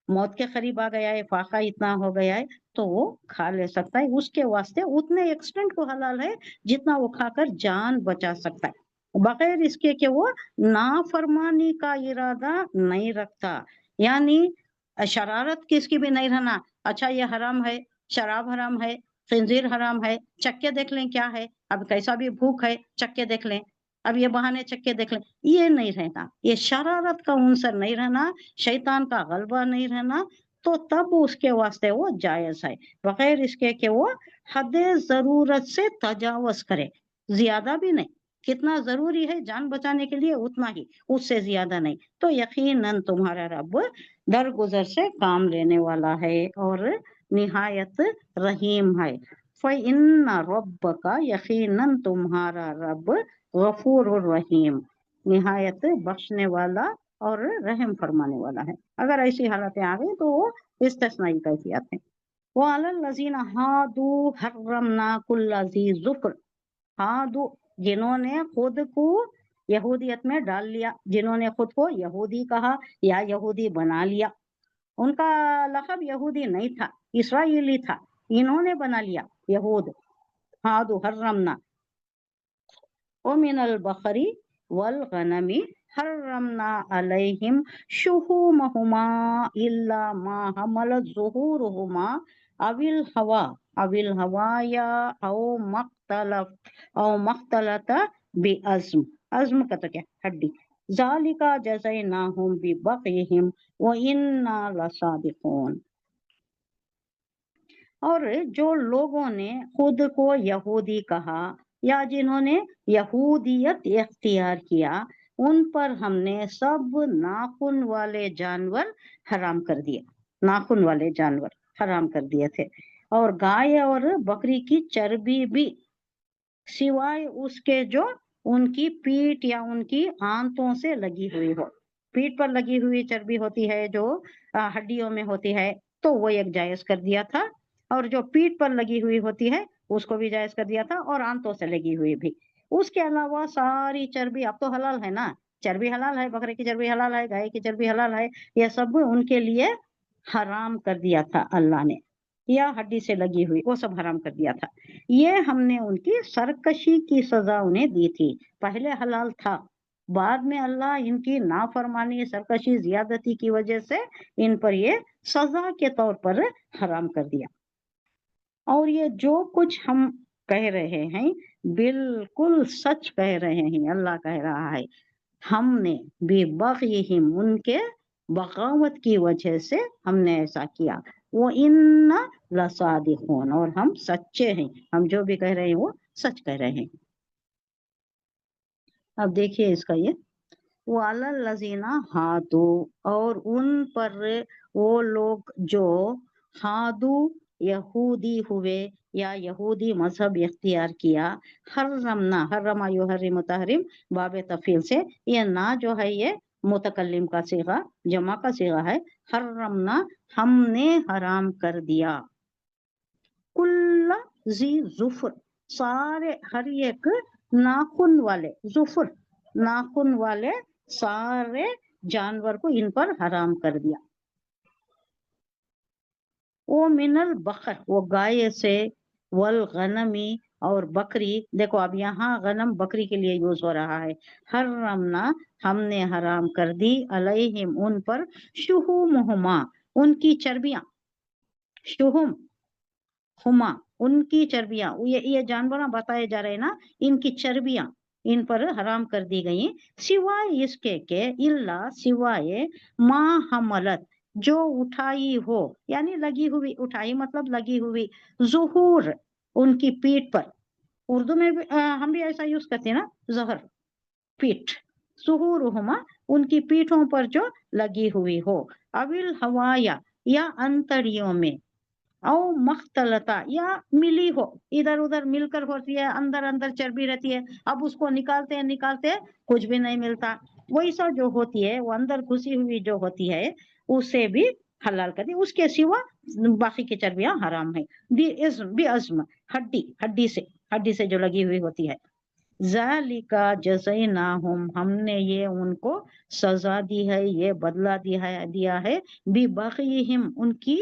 मौत के करीब आ गया है, फाका इतना हो गया है, तो वो खा ले सकता है, उसके वास्ते उतने एक्सटेंट को हलाल है जितना वो खाकर जान बचा सकता है, बगैर इसके कि वो नाफरमानी का इरादा नहीं रखता। यानी शरारत किसकी भी नहीं रहना, अच्छा ये हराम है, शराब हराम है, खिंजीर हराम है, चक्के देख लें क्या है, अब कैसा भी भूख है चक्के देख लें, अब ये बहाने चक्के देख लें, ये नहीं रहना, ये शरारत का उनसर नहीं रहना, शैतान का गलबा नहीं रहना, तो तब उसके वास्ते वो जायज है, बगैर इसके कि वो हद जरूरत से तजावज करे, ज्यादा भी नहीं, कितना जरूरी है जान बचाने के लिए उतना ही, उससे ज्यादा नहीं, तो यकीनन तुम्हारा रब दरगुजर से काम लेने वाला है और निहायत रहीम है। फ़इन्न रब्बका, यकीनन तुम्हारा रब गफूर रहीम, निहायत बख्शने वाला और रहम फरमाने वाला है। अगर ऐसी हालतें आ गई तो वो इस्तिस्नाई कैफियत है। वो अलल लजीना हादू हर्रमना कुल्ला ज़ी ज़ुफ़्र, हादू जिन्होंने खुद को यहूदियत में डाल लिया, जिन्होंने खुद को यहूदी कहा या यहूदी बना लिया, उनका लक़ब यहूदी नहीं था, इसराइली था, इन्होंने बना लिया यहूद। हादू हर्रमना ओ मिनल बकरी वल गनमी हर्रमना अलैहिम शुहूमहुमा इल्ला मा हमलत ज़ुहूरुहुमा अविल हवाया औ मख्तलता बिअज़्म, अज़्म का तो क्या हड्डी, ज़ालिका जज़ैनाहुम बिबग़यहिम व इन्ना लसादिक़ून। और जो लोगों ने खुद को यहूदी कहा या जिन्होंने यहूदियत इख्तियार किया, उन पर हमने सब नाखून वाले जानवर हराम कर दिए, नाखून वाले जानवर हराम कर दिए थे, और गाय और बकरी की चर्बी भी, सिवाय उसके जो ان کی پیٹ یا ان کی آنتوں سے لگی ہوئی ہو. پیٹ پر لگی ہوئی چربی ہوتی ہے جو ہڈیوں میں ہوتی ہے تو وہ ایک جائز کر دیا تھا, اور جو پیٹ پر لگی ہوئی ہوتی ہے اس کو بھی جائز کر دیا تھا, اور آنتوں سے لگی ہوئی بھی. اس کے علاوہ ساری چربی اب تو حلال ہے نا, چربی حلال ہے, بکرے کی چربی حلال ہے, گائے کی چربی حلال ہے, یہ سب ان کے لیے حرام کر دیا تھا اللہ نے, یا ہڈی سے لگی ہوئی وہ سب حرام کر دیا تھا. یہ ہم نے ان کی سرکشی کی سزا انہیں دی تھی. پہلے حلال تھا, بعد میں اللہ ان کی نافرمانی, سرکشی, زیادتی کی وجہ سے ان پر یہ سزا کے طور پر حرام کر دیا. اور یہ جو کچھ ہم کہہ رہے ہیں بالکل سچ کہہ رہے ہیں. اللہ کہہ رہا ہے ہم نے بغیہم, ان کے بغاوت کی وجہ سے ہم نے ایسا کیا. وَإِنَّا لَصَادِقُونَ, اور ہم سچے ہیں, ہم جو بھی کہہ رہے ہیں وہ سچ کہہ رہے ہیں. اب دیکھیے اس کا یہ وَعَلَى الَّذِينَ هَادُوا, اور ان پر وہ لوگ جو ہادو یہودی ہوئے یا یہودی مذہب اختیار کیا. حرمنا, حرم یحرم تحریم باب تفعیل سے, یہ نا جو ہے یہ متکلم کا صیغہ, جمع کا صیغہ ہے. حرمنا, ہم نے حرام کر دیا. کل ذی ظفر, سارے ہر ایک ناخن والے, ظفر ناخن والے سارے جانور کو ان پر حرام کر دیا. وہ من البقر, وہ گائے سے, والغنمی, اور بکری. دیکھو اب یہاں غنم بکری کے لیے یوز ہو رہا ہے. حرمنا, ہم نے حرام کر دی, علیہم, ان پر, شحومہما, ان کی چربیاں, شحوم ہما, ان کی چربیاں. یہ جانور بتائے جا رہے ہیں نا, ان کی چربیاں ان پر حرام کر دی گئی, سوائے اس کے کہ اللہ, سوائے ما حملت, جو اٹھائی ہو, یعنی لگی ہوئی, اٹھائی مطلب لگی ہوئی, ظہور, ان کی پیٹ پر. اردو میں بھی ہم بھی ایسا یوز کرتے ہیں نا, ظہر, پیٹ. ظہورہما, ان کی پیٹھوں پر جو لگی ہوئی ہو. اول ہوایا, یا انتڑیوں میں. او مختلطہ, یا ملی ہو, ادھر ادھر مل کر ہوتی ہے, اندر اندر چربی رہتی ہے, اب اس کو نکالتے کچھ بھی نہیں ملتا. ویسا جو ہوتی ہے وہ اندر گھسی ہوئی جو ہوتی ہے اسے بھی حلال کر دی. اس کے سوا باقی کی چربیاں حرام ہیں. بی عزم, ہڈی سے جو لگی ہوئی ہوتی ہے. ذالک جزیناہم, ہم نے یہ ان کو سزا دی ہے, یہ بدلہ دیا ہے, ببغیہم, ان کی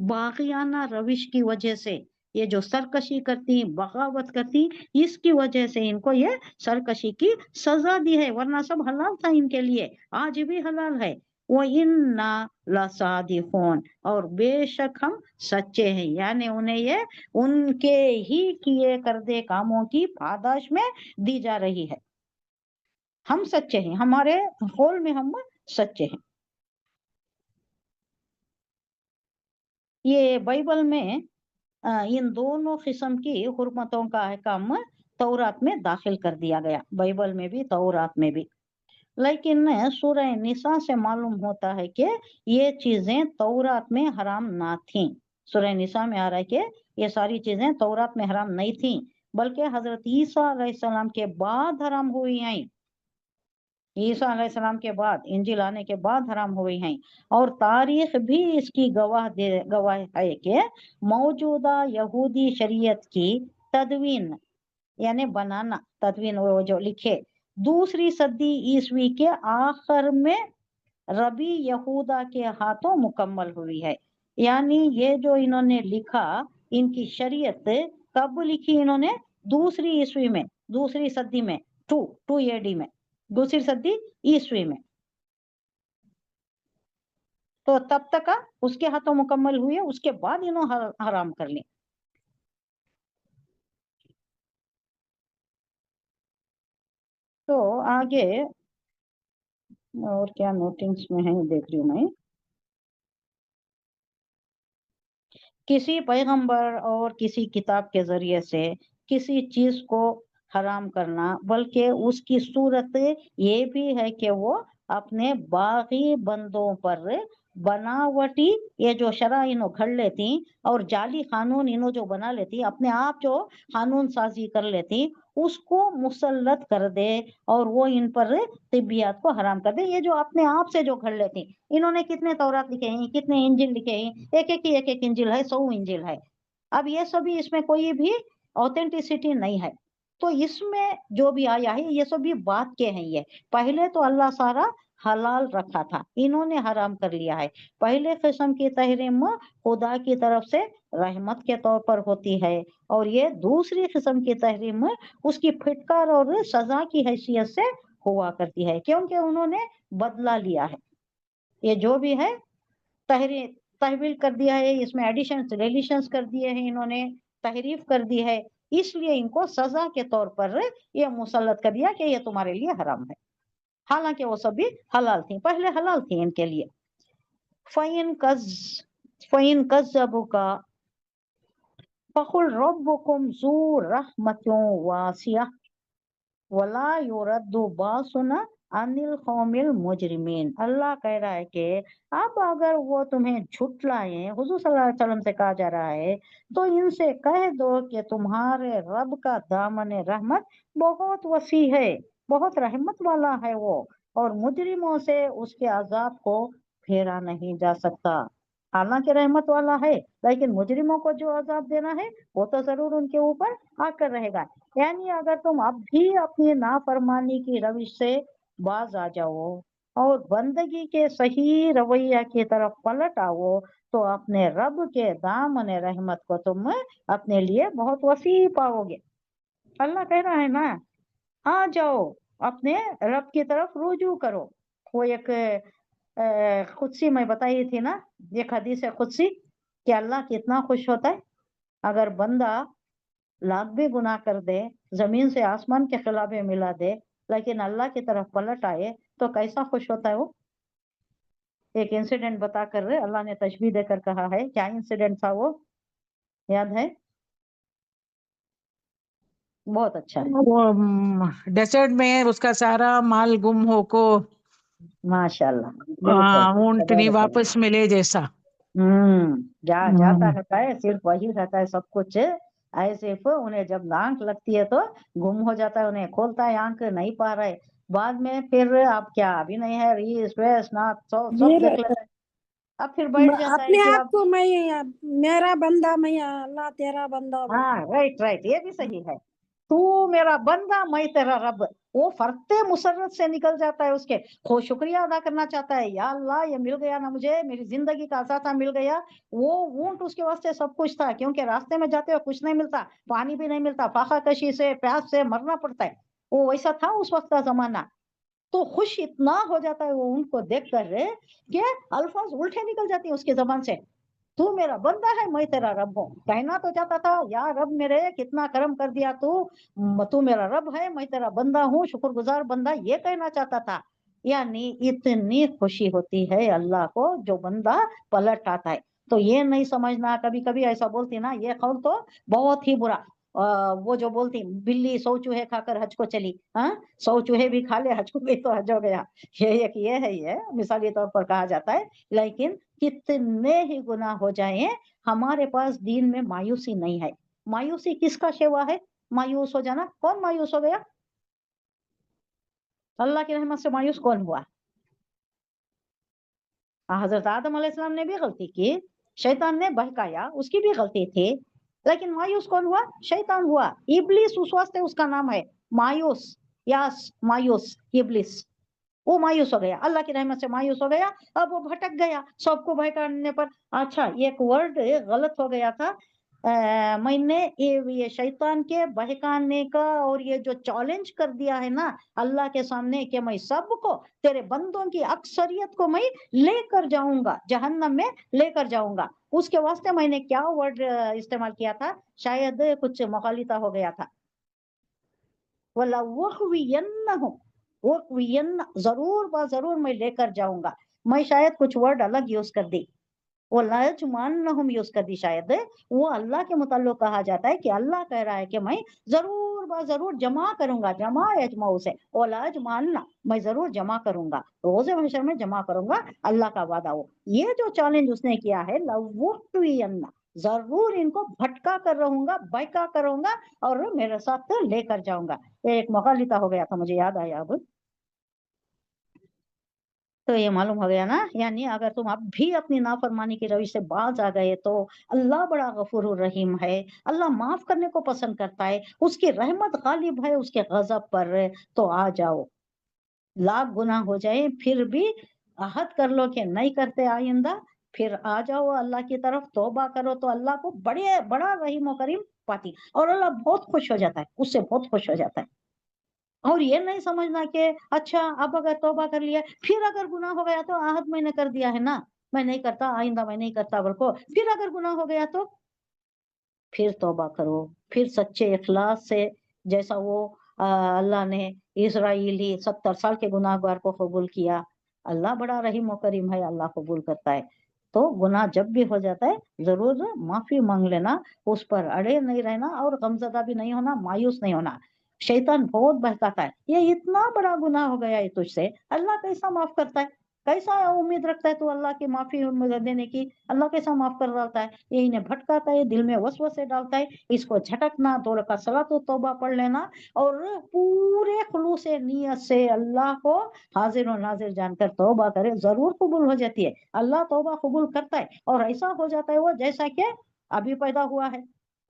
باغیانہ روش کی وجہ سے. یہ جو سرکشی کرتی, بغاوت کرتی, اس کی وجہ سے ان کو یہ سرکشی کی سزا دی ہے, ورنہ سب حلال تھا ان کے لیے, آج بھی حلال ہے. وَإِنَّا لَصَادِقُونَ, اور بے شک ہم سچے ہیں, یعنی انہیں یہ ان کے ہی کیے کردے کاموں کی پاداش میں دی جا رہی ہے. ہم سچے ہیں, ہمارے قول میں ہم سچے ہیں. یہ بائبل میں ان دونوں قسم کی حرمتوں کا احکام تورات میں داخل کر دیا گیا, بائبل میں بھی تورات میں بھی. لیکن سورہ نساء سے معلوم ہوتا ہے کہ یہ چیزیں تورات میں حرام نہ تھیں. سورہ نساء میں آ رہا ہے کہ یہ ساری چیزیں تورات میں حرام نہیں تھیں, بلکہ حضرت عیسیٰ علیہ السلام کے بعد حرام ہوئی ہیں. عیسیٰ علیہ السلام کے بعد, انجیل آنے کے بعد حرام ہوئی ہیں. اور تاریخ بھی اس کی گواہ ہے کہ موجودہ یہودی شریعت کی تدوین, یعنی بنانا, تدوین وہ جو لکھے, 2 صدی عیسوی کے آخر میں ربی یہودا کے ہاتھوں مکمل ہوئی ہے. یعنی یہ جو انہوں نے لکھا, ان کی شریعت کب لکھی انہوں نے؟ 2 عیسوی میں, 2 صدی میں, 2 AD میں, 2 صدی عیسوی میں. تو تب تک اس کے ہاتھوں مکمل ہوئی ہے, اس کے بعد انہوں حرام کر لی. تو آگے اور کیا نوٹنگس میں ہے دیکھ رہی ہوں میں. کسی پیغمبر اور کسی کتاب کے ذریعے سے کسی چیز کو حرام کرنا, بلکہ اس کی صورت یہ بھی ہے کہ وہ اپنے باغی بندوں پر بناوٹی, یہ جو شرع انہوں گھڑ لیتی اور جعلی قانون انہوں جو بنا لیتی, اپنے آپ جو قانون سازی کر لیتی, اس کو مسلط کر دے اور وہ ان پر طبیعت کو حرام کر دے. یہ جو اپنے آپ سے جو گھڑ لیتے ہیں, انہوں نے کتنے تورات لکھے ہیں, کتنے انجیل لکھے ہیں, ایک ایک انجیل ہے, 100 انجیل ہے. اب یہ سبھی اس میں کوئی بھی اوتھینٹسٹی نہیں ہے. تو اس میں جو بھی آیا ہے یہ سب بھی بات کے ہیں. یہ پہلے تو اللہ سارا حلال رکھا تھا, انہوں نے حرام کر لیا ہے. پہلے قسم کی تحریم خدا کی طرف سے رحمت کے طور پر ہوتی ہے, اور یہ دوسری قسم کی تحریم اس کی پھٹکار اور سزا کی حیثیت سے ہوا کرتی ہے, کیونکہ انہوں نے بدلہ لیا ہے. یہ جو بھی ہے تحویل کر دیا ہے, اس میں ایڈیشنز ریلیشنز کر دیے ہیں, انہوں نے تحریف کر دی ہے, اس لیے ان کو سزا کے طور پر یہ مسلط کر دیا کہ یہ تمہارے لیے حرام ہے, حالانکہ وہ سب بھی حلال تھیں, پہلے حلال تھیں ان کے لیے. فَإِن كَذَّبُوكَ فَقُلْ رَبُّكُمْ ذُو رَحْمَةٍ وَاسِعَةٍ وَلَا يُرَدُّ بَأْسُهُ عَنِ الْقَوْمِ الْمُجْرِمِينَ. اللہ کہہ رہا ہے کہ اب اگر وہ تمہیں جھٹلائیں, حضور صلی اللہ علیہ وسلم سے کہا جا رہا ہے, تو ان سے کہہ دو کہ تمہارے رب کا دامن رحمت بہت وسیع ہے, بہت رحمت والا ہے وہ, اور مجرموں سے اس کے عذاب کو پھیرا نہیں جا سکتا. حالانکہ رحمت والا ہے, لیکن مجرموں کو جو عذاب دینا ہے وہ تو ضرور ان کے اوپر آ کر رہے گا. یعنی اگر تم اب بھی اپنی نافرمانی کی روش سے باز آ جاؤ اور بندگی کے صحیح رویہ کی طرف پلٹ آؤ, تو اپنے رب کے دامن رحمت کو تم اپنے لیے بہت وسیع پاؤ گے. اللہ کہہ رہا ہے نا, آ جاؤ اپنے رب کی طرف رجوع کرو. وہ ایک قدسی میں بتائی تھی نا, ایک حدیث قدسی, کہ اللہ کتنا خوش ہوتا ہے اگر بندہ لاکھ بھی گناہ کر دے, زمین سے آسمان کے خلاف ملا دے, لیکن اللہ کی طرف پلٹ آئے تو کیسا خوش ہوتا ہے وہ. ایک انسیڈنٹ بتا کر اللہ نے تشبیہ دے کر کہا ہے, کیا انسیڈنٹ تھا وہ یاد ہے؟ بہت اچھا ہے. وہ ڈیزرٹ میں اس کا سارا مال گم ہو کو ماشاء اللہ, بالکل اونٹنی واپس ملے جیسا. جاتا رہتا ہے, صرف وہی رہتا ہے سب کچھ. ایسے انہیں جب آنکھ لگتی ہے تو گم ہو جاتا ہے, انہیں کھولتا ہے آنکھ نہیں پا رہے, بعد میں پھر اب کیا ابھی نہیں ہے, ریس ویس ناک سب دیکھ لیتا ہے, اب پھر بیٹھ جاتا ہے اپنے کہ آپ کو میں میرا بندہ, میں اللہ تیرا بندہ. ہاں رائٹ, یہ بھی صحیح ہے, تو میرا بندہ میں تیرا رب. وہ فرتے مسرت سے نکل جاتا ہے, اس کے شکریہ ادا کرنا چاہتا ہے, یا اللہ یہ مل گیا نا مجھے, میری زندگی کا اثاثہ مل گیا. وہ اونٹ اس کے واسطے سب کچھ تھا, کیونکہ راستے میں جاتے ہوئے کچھ نہیں ملتا, پانی بھی نہیں ملتا, فاقہ کشی سے پیاس سے مرنا پڑتا ہے. وہ ویسا تھا اس وقت کا زمانہ. تو خوش اتنا ہو جاتا ہے وہ ان کو دیکھ کر کہ الفاظ الٹے نکل جاتے ہیں اس کی زبان سے. تو میرا بندہ ہے, میں تیرا رب ہوں. کہنا تو چاہتا تھا یا رب میرے کتنا کرم کر دیا تو میرا رب ہے, میں تیرا بندہ ہوں, شکر گزار بندہ, یہ کہنا چاہتا تھا. یعنی اتنی خوشی ہوتی ہے اللہ کو جو بندہ پلٹ آتا ہے. تو یہ نہیں سمجھنا, کبھی کبھی ایسا بولتی نا, یہ قول تو بہت ہی برا. وہ جو بولتی بلی 100 چوہے کھا کر حج کو چلی, 100 چوہے بھی کھا لے حج کو گئی تو حج ہو گیا, یہ ہے, یہ مثالی طور پر کہا جاتا ہے. لیکن کتنے ہی گناہ ہو جائیں, ہمارے پاس دین میں مایوسی نہیں ہے. مایوسی کس کا شیوا ہے؟ مایوس ہو جانا. کون مایوس ہو گیا؟ اللہ کی رحمت سے مایوس کون ہوا؟ حضرت آدم علیہ السلام نے بھی غلطی کی, شیطان نے بہکایا, اس کی بھی غلطی تھی, لیکن مایوس کون ہوا؟ شیطان ہوا. ابلیس اس واسطے اس کا نام ہے مایوس, مایوس ابلیس. وہ مایوس ہو گیا, اللہ کی رحمت سے مایوس ہو گیا. اب وہ بھٹک گیا سب کو بہکانے پر. اچھا, ایک ورڈ غلط ہو گیا تھا, میں نے یہ شیطان کے بہکانے کا اور یہ جو چیلنج کر دیا ہے نا اللہ کے سامنے کہ میں سب کو, تیرے بندوں کی اکثریت کو میں لے کر جاؤں گا, جہنم میں لے کر جاؤں گا, اس کے واسطے میں نے کیا ورڈ استعمال کیا تھا, شاید کچھ مغالطہ ہو گیا تھا. ضرور میں لے کر جاؤں گا. میں شاید کچھ ورڈ الگ یوز کر دی, وہ لَيَجْمَعَنَّهُمْ یوز کر دی. شاید وہ اللہ کے متعلق کہا جاتا ہے کہ اللہ کہہ رہا ہے کہ میں ضرور جمع کروں گا. جمع یجمع سے وَلَيَجْمَعَنَّ, میں ضرور جمع کروں گا, روز محشر میں جمع کروں گا, اللہ کا وعدہ ہو. یہ جو چیلنج اس نے کیا ہے لَوَّقْتُوِيَنَّ, ضرور ان کو بھٹکا کر رہوں گا، بہکا کروں گا اور میرے ساتھ لے کر جاؤں گا. ایک مغالطہ ہو گیا تھا، مجھے یاد آیا اب. تو یہ معلوم ہو گیا نا، یعنی اگر تم اب بھی اپنی نافرمانی کی روش سے باز آ گئے تو اللہ بڑا غفور الرحیم ہے، اللہ معاف کرنے کو پسند کرتا ہے، اس کی رحمت غالب ہے اس کے غضب پر. تو آ جاؤ، لاکھ گناہ ہو جائے پھر بھی عہد کر لو کہ نہیں کرتے آئندہ، پھر آ جاؤ اللہ کی طرف، توبہ کرو تو اللہ کو بڑا رحیم و کریم پاتی، اور اللہ بہت خوش ہو جاتا ہے، اس سے بہت خوش ہو جاتا ہے. اور یہ نہیں سمجھنا کہ اچھا اب اگر توبہ کر لیا پھر اگر گناہ ہو گیا تو عہد میں نے کر دیا ہے نا، میں نہیں کرتا آئندہ، میں نہیں کرتا بلکہ پھر اگر گناہ ہو گیا تو پھر توبہ کرو، پھر سچے اخلاص سے، جیسا وہ اللہ نے اسرائیلی 70 سال کے گناہ گار کو قبول کیا. اللہ بڑا رحیم و کریم ہے، اللہ قبول کرتا ہے. تو گناہ جب بھی ہو جاتا ہے ضرور معافی مانگ لینا، اس پر اڑے نہیں رہنا اور غمزدہ بھی نہیں ہونا، مایوس نہیں ہونا. شیطان بہت بہکاتا ہے، یہ اتنا بڑا گناہ ہو گیا ہے تجھ سے، اللہ کیسا معاف کرتا ہے، کیسا امید رکھتا ہے تو اللہ کی معافی دینے کی، اللہ کیسا معاف کر رہا ہے. یہ انہیں بھٹکاتا ہے، دل میں وسوسے ڈالتا ہے، اس کو جھٹکنا، 2 رکعت صلاۃ و توبہ پڑھ لینا اور پورے خلوص نیت سے اللہ کو حاضر و ناظر جان کر توبہ کرے، ضرور قبول ہو جاتی ہے. اللہ توبہ قبول کرتا ہے اور ایسا ہو جاتا ہے وہ جیسا کہ ابھی پیدا ہوا ہے،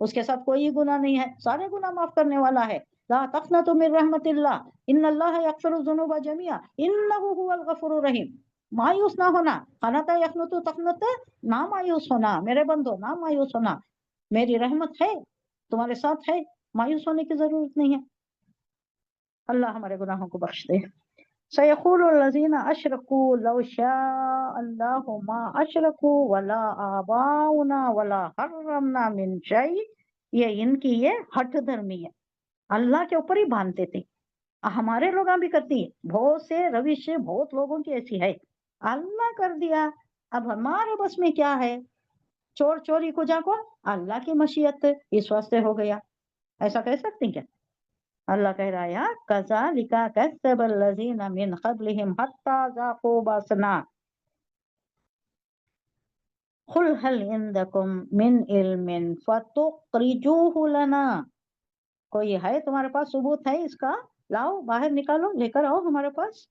اس کے ساتھ کوئی گناہ نہیں ہے، سارے گناہ معاف کرنے والا ہے. لا تقنطوا من رحمت اللہ ان اللہ یغفر الذنوب جميعا انہ هو الغفور الرحیم. مایوس نہ ہونا، قنط یقنط تقنط، نہ مایوس ہونا میرے بندو، نہ مایوس ہونا، میری رحمت ہے تمہارے ساتھ ہے، مایوس ہونے کی ضرورت نہیں ہے. اللہ ہمارے گناہوں کو بخش دے. سیقول الذین اشرکوا لو شاء اللہ ما اشرکوا ولا آباؤنا ولا حرمنا من شیء. یہ ان کی یہ ہٹ دھرمی ہے، اللہ کے اوپر ہی باندھتے تھے. ہمارے لوگ بھی کرتی ہیں، بہت سے روش بہت لوگوں کی ایسی ہے. اللہ کر دیا، اب ہمارے بس میں کیا ہے. چور چوری کو جا کو اللہ کی مشیت اس واسطے ہو گیا، ایسا کہہ سکتے ہیں کیا؟ اللہ کہہ رہا ہے کذالک کذب الذین من قبلہم حتی ذاقوا باسنا قل هل عندکم من علم فتخرجوہ لنا. کوئی ہے تمہارے پاس ثبوت ہے اس کا؟ لاؤ باہر نکالو، لے کر آؤ ہمارے پاس.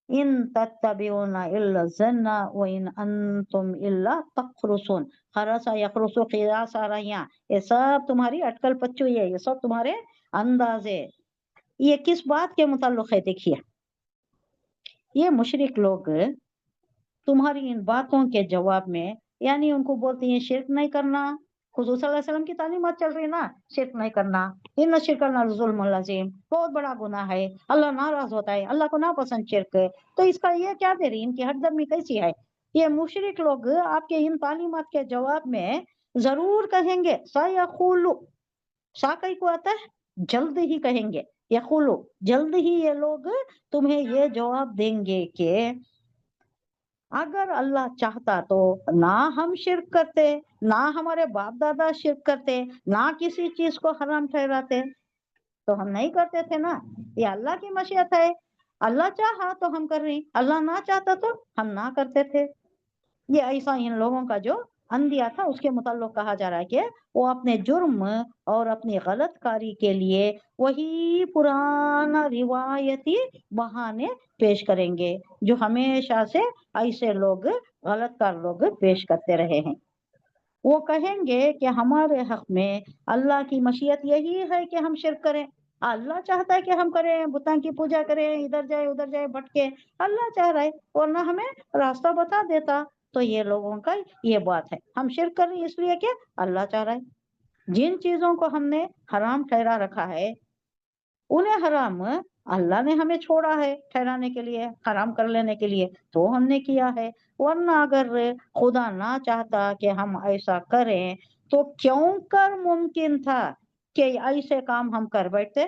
ان تتبعون الا الظن وان انتم الا تخرصون. خرس یخرس قیاس آ رہی ہیں، یہ سب تمہاری اٹکل پچوئی ہے، یہ سب تمہارے اندازے. یہ کس بات کے متعلق ہے؟ دیکھیے، یہ مشرک لوگ تمہاری ان باتوں کے جواب میں، یعنی ان کو بولتے ہیں شرک نہیں کرنا. حضور صلی اللہ علیہ وسلم کی تعلیمات چل رہی نا، شرک نہیں کرنا، ان شرک ظلم العظیم، بہت بڑا گناہ ہے، اللہ ناراض ہوتا ہے، اللہ کو ناپسند شرک. تو اس کا یہ کیا دے رہی، ان کی ہٹ درمی کیسی ہے؟ یہ مشرک لوگ آپ کے ان تعلیمات کے جواب میں ضرور کہیں گے سیقولو، سا کئی کو آتا ہے جلد ہی کہیں گے، یقولو جلد ہی یہ لوگ تمہیں یہ جواب دیں گے کہ اگر اللہ چاہتا تو نہ ہم شرک کرتے، نہ ہمارے باپ دادا شرک کرتے، نہ کسی چیز کو حرام ٹھہراتے، تو ہم نہیں کرتے تھے نا. یہ اللہ کی مشیت ہے، اللہ چاہا تو ہم کر رہے ہیں، اللہ نہ چاہتا تو ہم نہ کرتے تھے. یہ ایسا ان لوگوں کا جو اندیا تھا اس کے متعلق کہا جا رہا ہے کہ وہ اپنے جرم اور اپنی غلط کاری کے لیے وہی پرانا روایتی بہانے پیش کریں گے جو ہمیشہ سے ایسے لوگ غلط کار لوگ پیش کرتے رہے ہیں. وہ کہیں گے کہ ہمارے حق میں اللہ کی مشیت یہی ہے کہ ہم شرک کریں، اللہ چاہتا ہے کہ ہم کریں، بتوں کی پوجا کریں، ادھر جائے ادھر جائے بھٹکے، اللہ چاہ رہا ہے ورنہ ہمیں راستہ بتا دیتا. تو یہ لوگوں کا یہ بات ہے، ہم شرک کر رہے ہیں اس لیے کہ اللہ چاہ رہا ہے. جن چیزوں کو ہم نے حرام ٹھہرا رکھا ہے انہیں حرام اللہ نے ہمیں چھوڑا ہے ٹھہرانے کے لیے، حرام کر لینے کے لیے، تو ہم نے کیا ہے. ورنہ اگر خدا نہ چاہتا کہ ہم ایسا کریں تو کیوں کر ممکن تھا کہ ایسے کام ہم کر بیٹھتے؟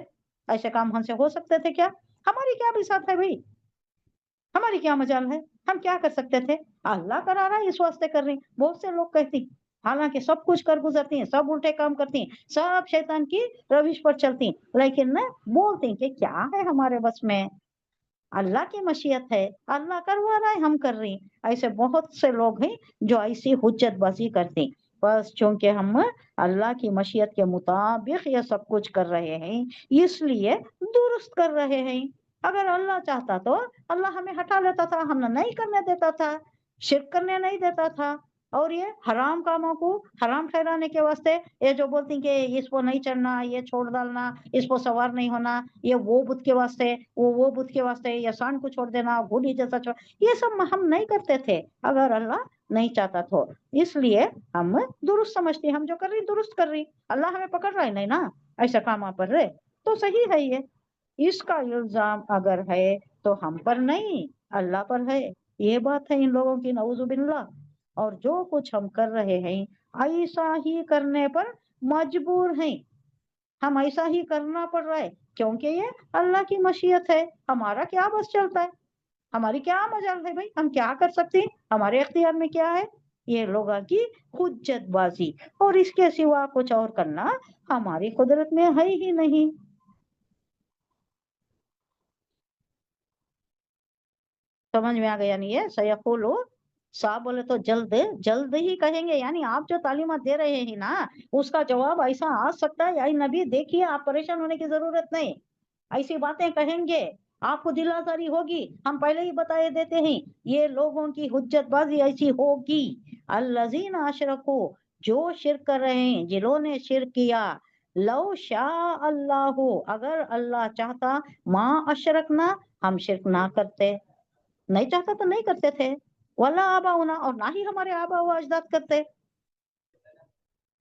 ایسے کام ہم سے ہو سکتے تھے کیا؟ ہماری کیا بساط ہے بھائی، ہماری کیا مجال ہے، ہم کیا کر سکتے تھے؟ اللہ کرا رہا ہے اس واسطے کر رہے ہیں. بہت سے لوگ کہتے ہیں حالانکہ سب کچھ کر گزرتی ہیں، سب الٹے کام کرتی ہیں، سب شیطان کی روش پر چلتی ہیں، لیکن بولتے ہیں کہ کیا ہے ہمارے بس میں، اللہ کی مشیت ہے، اللہ کروا رہا ہے ہم کر رہے ہیں. ایسے بہت سے لوگ ہیں جو ایسی حجت بازی کرتے ہیں. बस चूंकि हम अल्लाह की मशीयत के मुताबिक ये सब कुछ कर रहे हैं इसलिए दुरुस्त कर रहे हैं। अगर अल्लाह चाहता तो अल्लाह हमें हटा लेता था, हमें नहीं करने देता था, शिर्क करने नहीं देता था। और ये हराम कामों को हराम ठहराने के वास्ते ये जो बोलती हैं कि इसको नहीं चढ़ना, ये छोड़ डालना, इसको सवार नहीं होना, ये वो बुत के वास्ते, वो बुत के वास्ते, ये सांड को छोड़ देना, घोड़ी जैसा छोड़, ये सब हम नहीं करते थे अगर अल्लाह नहीं चाहता तो। इसलिए हम दुरुस्त समझते, हम जो कर रही दुरुस्त कर रही, अल्लाह हमें पकड़ रहा है नहीं ना ऐसा काम पर रहे तो सही है। ये इसका इल्जाम अगर है तो हम पर नहीं अल्लाह पर है, ये बात है इन लोगों की, नऊजुबिल्लाह। और जो कुछ हम कर रहे हैं ऐसा ही करने पर मजबूर हैं, हम ऐसा ही करना पड़ रहा है क्योंकि ये अल्लाह की मशीयत है। हमारा क्या बस चलता है, हमारी क्या मजाल है भाई, हम क्या कर सकते हैं, हमारे इख्तियार में क्या है। ये लोगों की हुज्जतबाजी और इसके सिवा कुछ और करना हमारी कुदरत में है ही नहीं। समझ में आ गया नहीं है? सयक़ूलू, साहब बोले तो जल्द जल्द ही कहेंगे, यानी आप जो तालीमात दे रहे हैं ना उसका जवाब ऐसा आ सकता है। या नबी देखिए, आप परेशान होने की जरूरत नहीं, ऐसी बातें कहेंगे, आपको दिल आजारी होगी। हम पहले ही बताए देते हैं ये लोगों की हुज्जतबाजी ऐसी होगी। अल्लज़ीना अशरकू, जो शिर्क कर रहे हैं, जिन्होंने शिर्क किया, लौ शाअ अल्लाहु, अगर अल्लाह चाहता, मा अशरकना, हम शिर्क ना करते, नहीं चाहता तो नहीं करते थे, वला आबाउना, और ना ही हमारे आबा व अजदाद करते,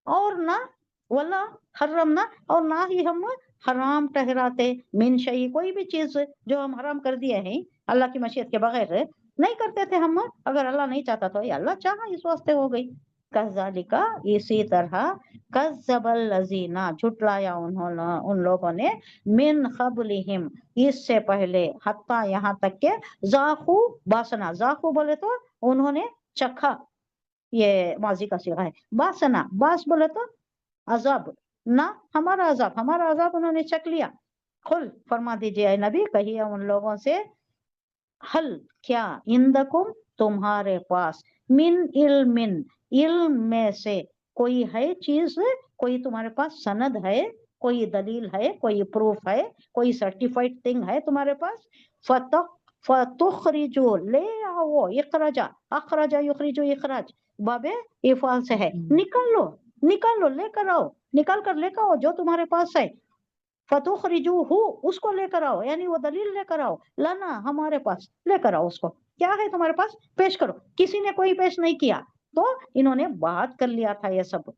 और ना वला हर्रमना, और ना ही हम हराम ठहराते, मिन शई, कोई भी चीज जो हम हराम कर दिए हैं अल्लाह की मशीयत के बगैर नहीं करते थे हम, अगर अल्लाह नहीं चाहता तो, या अल्लाह चाहा इस वास्ते हो गई। कज़ालिका, इसी तरह, कज़्ज़बल लज़ीना, झुटलाया उन्होंने उन लोगों ने, मिन क़ब्लिहिम, इससे पहले, हत्ता यहाँ तक के, ज़ाक़ू बासना, ज़ाक़ू बोले तो उन्होंने चखा, ये माजी का सिगा है। बासना, बास बोले तो अजाब, ना हमारा अजाब उन्होंने चख लिया। खुल, फरमा दीजिए ऐ नबी, कहिए उन लोगों से, हल, क्या, इंदकुम, तुम्हारे पास, मिन इल्मिन, इल्म में से कोई है चीज, कोई तुम्हारे पास सनद है, कोई दलील है, कोई प्रूफ है, कोई सर्टिफाइड थिंग है तुम्हारे पास, फतुखरिजो, ले आओ, इखराजा, अखराजा युखरिजो, इखराज बाबे इफाल से है, निकाल लो, लेकर आओ, निकाल कर लेकर आओ जो तुम्हारे पास है। फतुखरिजू हु, उसको लेकर आओ, यानी वो दलील लेकर आओ, लाना, हमारे पास लेकर आओ, उसको क्या है तुम्हारे पास पेश करो। किसी ने कोई पेश नहीं किया तो इन्होंने बात कर लिया था ये सब।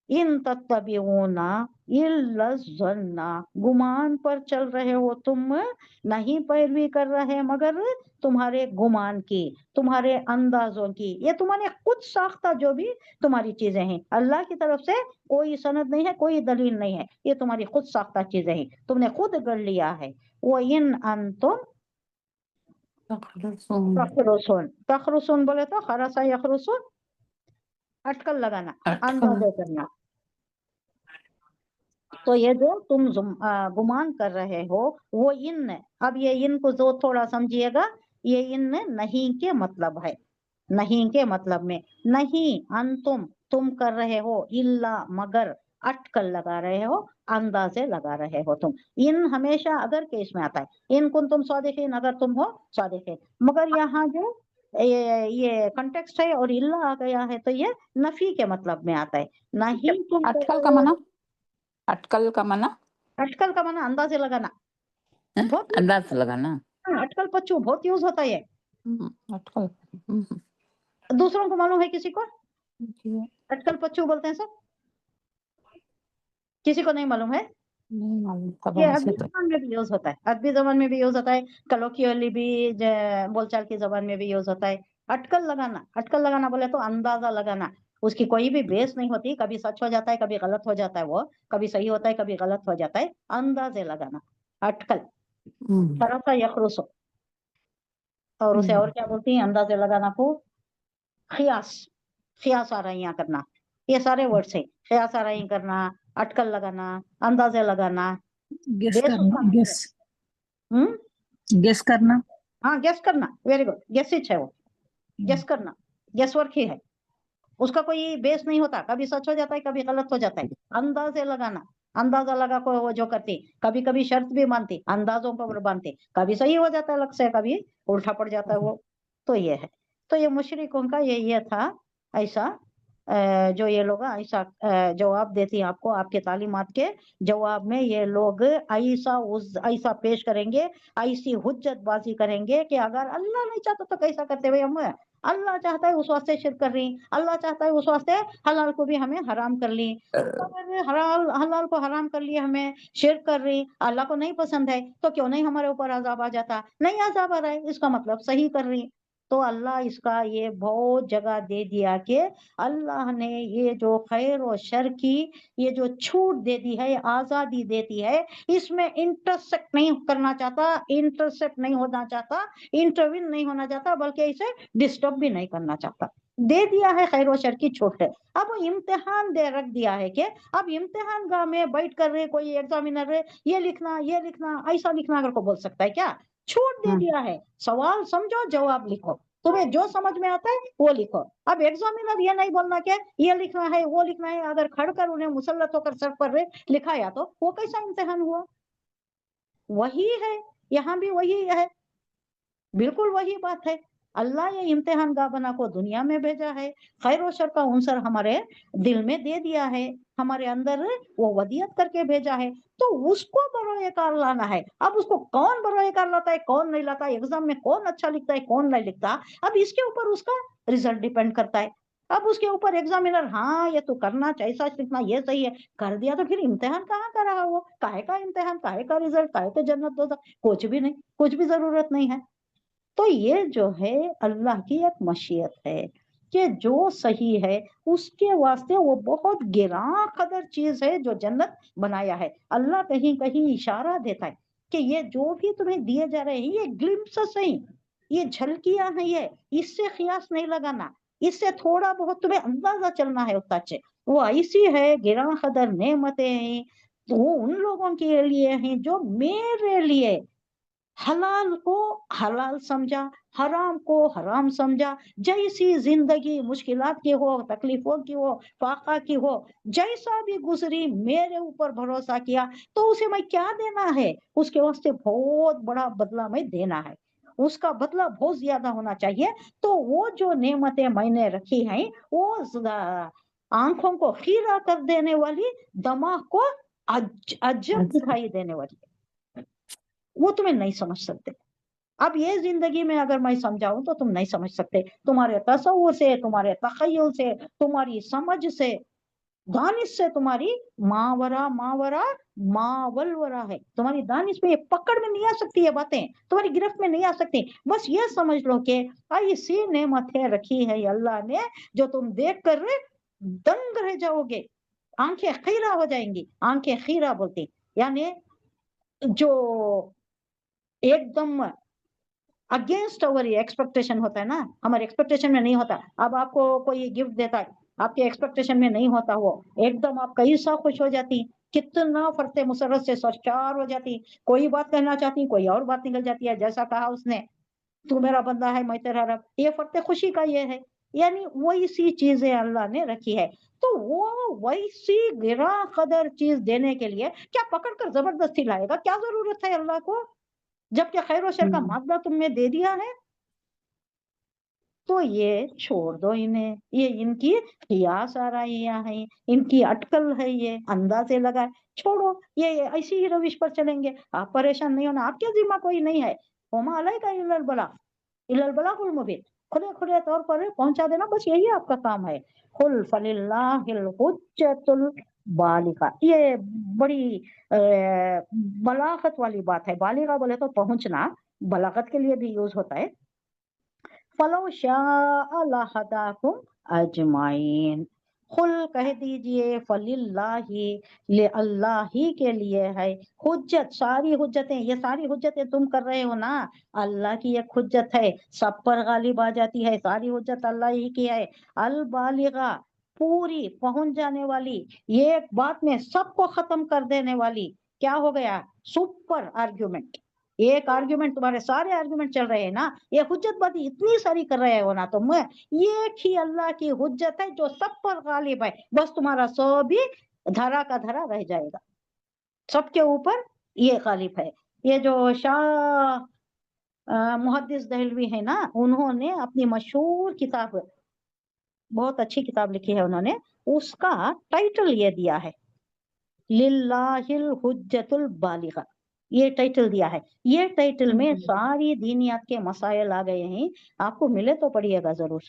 इन तत्तबिऊना इल्ला ज़न्ना, गुमान पर चल रहे हो तुम, नहीं पैरवी कर रहे मगर तुम्हारे गुमान की, तुम्हारे अंदाजों की, ये तुम्हारे खुद साख्ता जो भी तुम्हारी चीजें हैं, अल्लाह की तरफ से कोई सनद नहीं है, कोई दलील नहीं है, ये तुम्हारी खुद साख्ता चीजें हैं, तुमने खुद गढ़ लिया है। वो इन अंतुम तखरुसून, बोले तो खरसा यखरुसून, अटकल लगाना, अंदाजा करना। तो ये जो तुम गुमान कर रहे हो वो इन, अब ये इन को जो थोड़ा समझिएगा, ये इन नहीं के मतलब है, नहीं के मतलब में, नहीं अंतुम, तुम कर रहे हो, इल्ला मगर, अटकल लगा रहे हो, अंदाजे लगा रहे हो तुम। इन हमेशा अगर केस में आता है, इन कुन तुम सादिकीन, अगर तुम हो सादिकीन, मगर यहाँ जो ये कॉन्टेक्स्ट है और इल्ला आ गया है तो ये नफी के मतलब में आता है। नहीं तुम अटकल का मना, अटकल का मना, अटकल का मना अंदाजे लगाना, बहुत अंदाज लगाना, अटकल पच्चू बहुत यूज होता है। अटकल, दूसरों को मालूम है, किसी को अटकल पच्चू बोलते हैं सब, किसी को नहीं मालूम है। नहीं मालूम, ये अरबी जबान में भी यूज होता है, अरबी जबान में भी यूज होता है, कलोकियली भी, बोलचाल की जबान में भी यूज होता है। अटकल लगाना बोले तो अंदाजा लगाना, उसकी कोई भी बेस नहीं होती, कभी सच हो जाता है, कभी गलत हो जाता है, वो कभी सही होता है, कभी गलत हो जाता है, अंदाजे लगाना, अटकल, फरसा यखरुसो। और उसे और क्या बोलती है अंदाजे लगाना को? खियास आराइयां करना, ये सारे वर्ड्स है। खियास आराई करना, अटकल लगाना, अंदाजे लगाना, गेस करना, हाँ गेस करना, वेरी गुड, गेस है वो, गेस करना, गेस वर्क ही है। اس کا کوئی بیس نہیں ہوتا, کبھی سچ ہو جاتا ہے کبھی غلط ہو جاتا ہے. اندازے لگانا, اندازہ لگا کو وہ جو کرتی, کبھی کبھی شرط بھی مانتی, اندازوں پر باندھتی, کبھی صحیح ہو جاتا ہے الگ سے, کبھی الٹا پڑ جاتا ہے وہ. تو یہ ہے, تو یہ مشرکوں کا یہ تھا ایسا جو یہ لوگ ایسا جواب دیتی ہیں آپ کو, آپ کے تعلیمات کے جواب میں یہ لوگ ایسا پیش کریں گے, ایسی حجت بازی کریں گے کہ اگر اللہ نہیں چاہتا تو کیسا کرتے ہوئے ہم, اللہ چاہتا ہے اس واسطے شرک کر رہی, اللہ چاہتا ہے اس واسطے حلال کو بھی ہمیں حرام کر لی, حلال کو حرام کر لیے ہمیں شرک کر رہی, اللہ کو نہیں پسند ہے تو کیوں نہیں ہمارے اوپر عذاب آ جاتا, نہیں عذاب آ رہا ہے اس کا مطلب صحیح کر رہی. تو اللہ اس کا یہ بہت جگہ دے دیا کہ اللہ نے یہ جو خیر و شر کی یہ جو چھوٹ دے دی ہے, آزادی دیتی ہے, اس میں انٹرسیکٹ نہیں کرنا چاہتا, انٹرسیکٹ نہیں ہونا چاہتا, انٹروین نہیں ہونا چاہتا, بلکہ اسے ڈسٹرب بھی نہیں کرنا چاہتا. دے دیا ہے خیر و شر کی چھوٹ ہے. اب امتحان دے رکھ دیا ہے کہ اب امتحان گاہ میں بیٹھ کر رہے کوئی ایگزامینر یہ لکھنا ایسا لکھنا اگر کو بول سکتا ہے کیا؟ چھوٹ دے دیا ہے, سوال سمجھو جواب لکھو, تمہیں جو سمجھ میں آتا ہے وہ لکھو. اب ایگزامینر یہ نہیں بولنا کہ یہ لکھنا ہے وہ لکھنا ہے, اگر کھڑ کر انہیں مسلط ہو کر سر پر لکھایا تو وہ کیسا امتحان ہوا؟ وہی ہے یہاں بھی وہی ہے, بالکل وہی بات ہے. اللہ یہ امتحان گاہ بنا کو دنیا میں بھیجا ہے, خیر و شر کا عنصر ہمارے دل میں دے دیا ہے, ہمارے اندر وہ ودیت کر کے بھیجا ہے, تو اس کو بروئے کار لانا ہے. اب اس کو کون بروئے کار لاتا ہے کون نہیں لاتا, ایگزام میں کون اچھا لکھتا ہے کون نہیں لکھتا, اب اس کے اوپر اس کا ریزلٹ ڈیپینڈ کرتا ہے. اب اس کے اوپر ایگزامینر ہاں یہ تو کرنا ایسا لکھنا یہ صحیح ہے کر دیا, تو پھر امتحان کہاں کا رہا, وہ کاہے کا امتحان, کاہے کا ریزلٹ, کاہے کا جنت دوزخ, کچھ بھی نہیں, کچھ بھی ضرورت نہیں ہے. تو یہ جو ہے اللہ کی ایک مشیت ہے کہ جو صحیح ہے اس کے واسطے وہ بہت گراں قدر چیز ہے جو جنت بنایا ہے. اللہ کہیں کہیں اشارہ دیتا ہے کہ یہ جو بھی تمہیں دیے جا رہے ہیں یہ گلمپسز ہیں, یہ جھلکیاں ہیں, یہ اس سے قیاس نہیں لگانا, اس سے تھوڑا بہت تمہیں اندازہ چلنا ہے اتنا اچھے, وہ ایسی ہے گراں قدر نعمتیں ہیں, تو وہ ان لوگوں کے لیے ہیں جو میرے لیے حلال کو حلال سمجھا, حرام کو حرام سمجھا, جیسی زندگی مشکلات کی ہو, تکلیفوں کی ہو, فاقہ کی ہو, جیسا بھی گزری میرے اوپر بھروسہ کیا, تو اسے میں کیا دینا ہے, اس کے واسطے بہت بڑا بدلہ میں دینا ہے, اس کا بدلہ بہت زیادہ ہونا چاہیے. تو وہ جو نعمتیں میں نے رکھی ہیں وہ آنکھوں کو خیرہ کر دینے والی, دماغ کو عجب دکھائی دینے والی, وہ تمہیں نہیں سمجھ سکتے. اب یہ زندگی میں اگر میں سمجھاؤں تو تم نہیں سمجھ سکتے, تمہارے تصور سے, تمہارے تخیل سے, تمہاری سمجھ سے, دانش سے تمہاری ماولورا ہے, تمہاری دانش میں یہ پکڑ میں نہیں آ سکتی, یہ باتیں تمہاری گرفت میں نہیں آ سکتی. بس یہ سمجھ لو کہ ایسی نعمتیں رکھی ہے اللہ نے جو تم دیکھ کر دنگ رہ جاؤ گے, آنکھیں خیرہ ہو جائیں گی. آنکھیں خیرہ بولتی یعنی جو ایک دم اگینسٹ اوور ایکسپیکٹیشن ہوتا ہے نا, ہمارے ایکسپیکٹیشن میں نہیں ہوتا. اب آپ کو کوئی گفٹ دیتا ہے, آپ کے ایکسپیکٹیشن میں نہیں ہوتا, وہ ایک دم آپ کیسا خوش ہو جاتی, کتنا فرتے مسرت سے سرچار ہو جاتی, کوئی بات کہنا چاہتی کوئی اور بات نکل جاتی ہے, جیسا کہا اس نے تو میرا بندہ ہے میں تیرا رب, یہ فرتے خوشی کا یہ ہے. یعنی ویسی چیزیں اللہ نے رکھی ہے, تو وہ ویسی گراں قدر چیز دینے کے لیے کیا پکڑ کر زبردستی لائے گا, کیا ضرورت ہے اللہ کو, جبکہ خیر و شر کا مادہ تم نے دے دیا ہے. تو یہ چھوڑ دو انہیں, یہ ان کی قیاس آرائیاں ہیں, ان کی اٹکل ہے, یہ اندازے لگائے, چھوڑو, یہ ایسی ہی روش پر چلیں گے. آپ پریشان نہیں ہونا, آپ کے ذمہ کوئی نہیں ہے, وما علیک الا البلاغ المبین, کھلے طور پر پہنچا دینا, بس یہی آپ کا کام ہے. قل فللہ الحجۃ البالغہ, یہ بڑی بلاغت والی بات ہے. بالغہ بولے تو پہنچنا, بلاغت کے لیے بھی یوز ہوتا ہے. فلو شاء لہداکم اجمعین, قل کہہ دیجئے فللہ, اللہ ہی کے لیے ہے حجت, ساری حجتیں, یہ ساری حجتیں تم کر رہے ہو نا, اللہ کی ایک حجت ہے سب پر غالب آ جاتی ہے, ساری حجت اللہ ہی کی ہے. البالغہ, پوری پہنچ جانے والی, یہ ایک بات میں سب کو ختم کر دینے والی. کیا ہو گیا, سپر آرگیومنٹ, ایک آرگیومنٹ تمہارے سارے آرگیومنٹ چل رہے ہیں نا, یہ حجت بازی اتنی ساری کر رہے ہو نا تم, ایک ہی اللہ کی حجت ہے جو سب پر غالب ہے, بس تمہارا سب بھی دھرا کا دھرا رہ جائے گا, سب کے اوپر یہ غالب ہے. یہ جو شاہ محدث دہلوی ہے نا, انہوں نے اپنی مشہور کتاب, بہت اچھی کتاب لکھی ہے انہوں نے, اس کا ٹائٹل یہ دیا ہے للہ الحجت البالغہ, یہ ٹائٹل دیا ہے. یہ ٹائٹل میں ساری دینیات کے مسائل آ گئے ہیں, آپ کو ملے تو پڑھیے گا ضرور.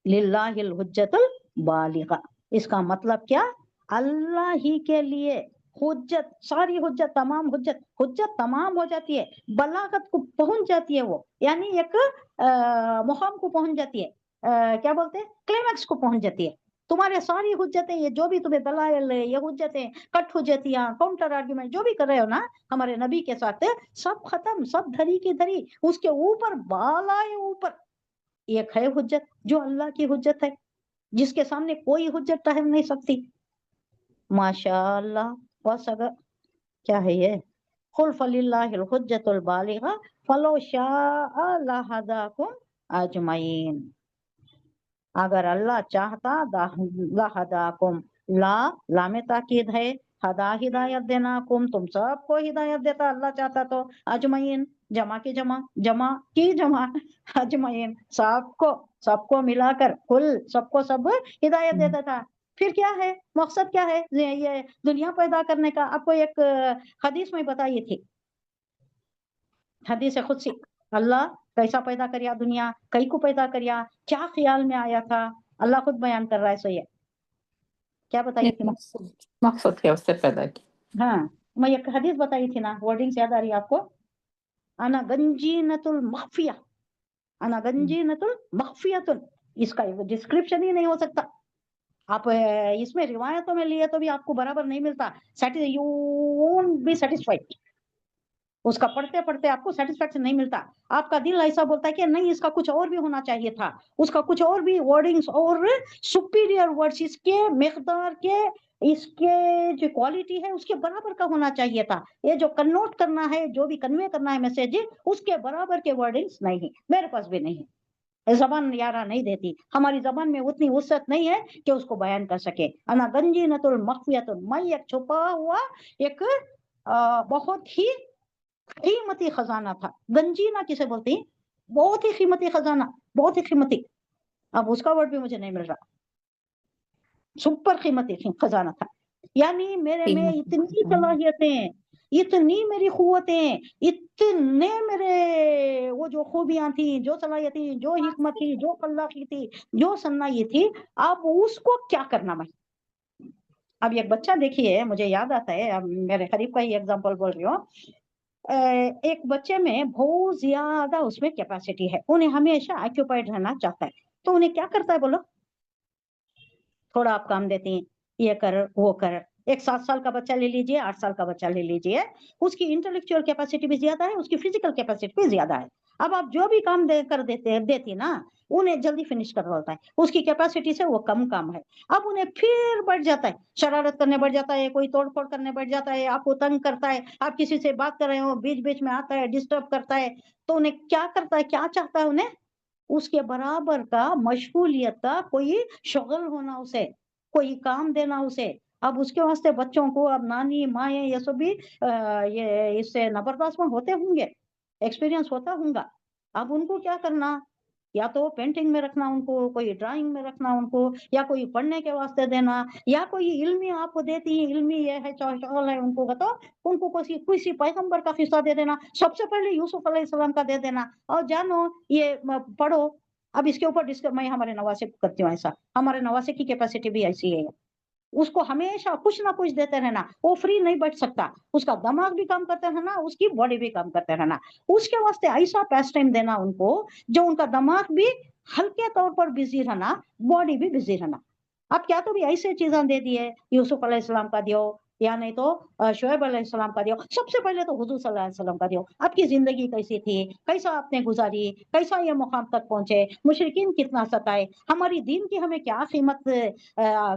للہ الحجت البالغہ, اس کا مطلب کیا, اللہ ہی کے لیے حجت, ساری حجت, تمام حجت, حجت تمام ہو جاتی ہے, بلاغت کو پہنچ جاتی ہے, وہ یعنی ایک مقام کو پہنچ جاتی ہے, کیا بولتے ہیں, کلیمیکس کو پہنچ جاتی ہے. تمہارے ساری حجتیں, یہ جو بھی تمہیں دلائل, یہ حجتیں, کٹ حجتیاں, کاؤنٹر آرگومنٹ جو بھی کر رہے ہو نا ہمارے نبی کے ساتھ, سب ختم, سب دھری کی دھری, اس کے اوپر بالائے اوپر ایک ہے حجت جو اللہ کی حجت ہے, جس کے سامنے کوئی حجت ٹہر نہیں سکتی. ماشاء اللہ. بس اگر کیا ہے یہ, قل فللہ الحجت البالغہ فلو شاء لہداکم اجمعین, اگر اللہ چاہتا لہداکم, لام تاکید ہے, ہدا ہدایت دینا, کم تم سب کو ہدایت دیتا اللہ چاہتا تو, اجمعین جمع کی جمع اجمعین سب کو ملا کر, کل سب کو سب ہدایت دیتا تھا. پھر کیا ہے مقصد, کیا ہے یہ دنیا پیدا کرنے کا. آپ کو ایک حدیث میں بتائی تھی, حدیث خود سی, اللہ کیسا پیدا کریا دنیا, کئی کو پیدا کریا, کیا خیال میں آیا تھا, اللہ خود بیان کر رہا ہے. سو یہ کیا بتائی تھی, مقصد کیا اس سے پیدا کی. ہاں میں ایک حدیث بتائی تھی نا, ورڈنگ یاد آ رہی ہے آپ کو, انا گنجینۃ المخفیہ, انا گنجینۃ المخفیۃ, اس کا ڈسکرپشن ہی نہیں ہو سکتا. آپ اس میں روایتوں میں لیے تو بھی آپ کو برابر نہیں ملتا, یو وونٹ بی سیٹسفائڈ, اس کا پڑھتے پڑھتے آپ کو سیٹسفیکشن نہیں ملتا. آپ کا دل ایسا بولتا ہے کہ نہیں, اس کا کچھ اور بھی ہونا چاہیے تھا, اس کا کچھ اور بھی ورڈنگز اور سپیریئر ورڈز, اس کے مقدار کے, اس کے جو کوالٹی ہے اس کے برابر کا ہونا چاہیے تھا. یہ جو کنوٹ کرنا ہے, جو بھی کنوے کرنا ہے میسج, اس کے برابر کے ورڈنگز نہیں, میرے پاس بھی نہیں ہے, زبان یارہ نہیں دیتی, ہماری زبان میں اتنی وسعت نہیں ہے کہ اس کو بیان کر سکے. انا گنجینۃ المخفیۃ, میں ایک چھپا ہوا ایک بہت ہی قیمتی خزانہ تھا. گنجینا کسے بولتے ہیں, بہت ہی قیمتی خزانہ, بہت ہی قیمتی. اب اس کا ورڈ بھی مجھے نہیں مل رہا, سپر قیمتی خزانہ تھا. یعنی میرے میں اتنی صلاحیتیں, اتنی میری قوتیں, اتنے میرے وہ جو خوبیاں تھیں, جو صلاحیتیں, جو حکمت تھی, جو خلاقی تھی, جو صناعی تھی, اب اس کو کیا کرنا. میں اب ایک بچہ دیکھیے, مجھے یاد آتا ہے, اب میرے قریب کا ہی ایگزامپل بول رہی ہوں, ایک بچے میں بہت زیادہ اس میں کیپیسٹی ہے, انہیں ہمیشہ آکیوپائڈ رہنا چاہتا ہے, تو انہیں کیا کرتا ہے بولو, تھوڑا آپ کام دیتے ہیں, یہ کر وہ کر. ایک 7 سال کا بچہ لے لیجئے, 8 سال کا بچہ لے لیجئے, اس کی انٹلیکچوئل کیپیسٹی بھی زیادہ ہے, اس کی فزیکل کیپیسٹی بھی زیادہ ہے. اب آپ جو بھی کام دے کر دیتی نا, انہیں جلدی فنش کر ہوتا ہے, اس کی کیپیسٹی سے وہ کم کام ہے. اب انہیں پھر بڑھ جاتا ہے, شرارت کرنے بڑھ جاتا ہے, کوئی توڑ پھوڑ کرنے بڑھ جاتا ہے, آپ کو تنگ کرتا ہے, آپ کسی سے بات کر رہے ہو, بیچ بیچ میں آتا ہے, ڈسٹرب کرتا ہے, تو انہیں کیا کرتا ہے, کیا چاہتا ہے, انہیں اس کے برابر کا مشغولیت کا کوئی شغل ہونا, اسے کوئی کام دینا اسے. اب اس کے واسطے بچوں کو اب نانی مائیں یہ سب بھی یہ اس سے نبردست ہوتے ہوں گے, ایکسپیرینس ہوتا ہوں گا. اب ان کو کیا کرنا, یا تو پینٹنگ میں رکھنا ان کو, کوئی ڈرائنگ میں رکھنا ان کو, یا کوئی پڑھنے کے واسطے دینا, یا کوئی علمی آپ کو دیتی ہیں, علمی یہ ہے شغل ہے ان کو, بتاؤ ان کو کسی پیغمبر کا قصہ دے دینا, سب سے پہلے یوسف علیہ السلام کا دے دینا, اور جانو یہ پڑھو. اب اس کے اوپر میں ہمارے نواسے کرتی ہوں ایسا, ہمارے نواسے کی کیپیسٹی بھی ایسی ہے, اس کو ہمیشہ کچھ نہ کچھ دیتے رہنا, وہ فری نہیں بیٹھ سکتا, اس کا دماغ بھی کام کرتے رہنا, اس کی باڈی بھی کام کرتے رہنا. اس کے واسطے ایسا پیس ٹائم دینا ان کو, جو ان کا دماغ بھی ہلکے طور پر بزی رہنا, باڈی بھی بزی رہنا. اب کیا تو بھی ایسے چیزیں دے دیے, یوسف علیہ السلام کا دیو, یا نہیں تو شعیب علیہ السلام کا دیو, سب سے پہلے تو حضور صلی اللہ علیہ وسلم کا دیو. آپ کی زندگی کیسی تھی, کیسا آپ نے گزاری, کیسا یہ مقام تک پہنچے, مشرکین کتنا ستائے, ہماری دین کی ہمیں کیا قیمت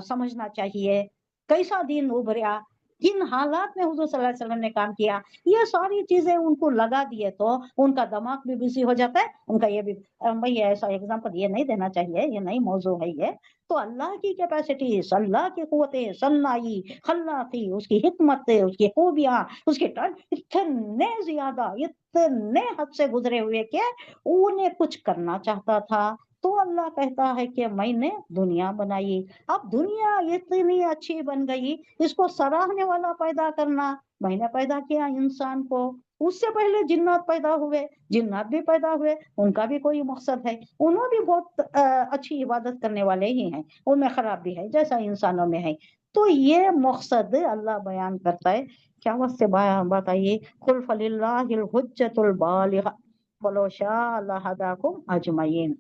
سمجھنا چاہیے, کیسا دین ابھریا, किन हालात में हुजूर सल्लल्लाहु अलैहि वसल्लम ने काम किया, ये सारी चीजें उनको लगा दिए तो उनका दिमाग भी बिजी हो जाता है, उनका ये भी भाई ऐसा एग्जांपल ये नहीं देना चाहिए, ये नहीं मौजू है ये। तो अल्लाह की कैपेसिटी, अल्लाह की कुव्वतें, सन्नाई, खल्लाकी, उसकी हिकमत, उसकी खूबियां, उसके इतने ज्यादा, इतने हद से गुजरे हुए कि उन्हें कुछ करना चाहता था तो अल्लाह कहता है कि मैंने दुनिया बनाई। अब दुनिया इतनी अच्छी बन गई, इसको सराहने वाला पैदा करना, मैंने पैदा किया इंसान को। उससे पहले जिन्नात पैदा हुए, जिन्नात भी पैदा हुए, उनका भी कोई मकसद है, उन्होंने भी बहुत अच्छी इबादत करने वाले ही हैं, उनमें खराब भी है जैसा इंसानों में है। तो ये मकसद अल्लाह बयान करता है। क्या वस्ते बताइए, कुल फलिल्लाहिल हुज्जतुल बालिगा वलो शाअ लहदाकुम अजमईन।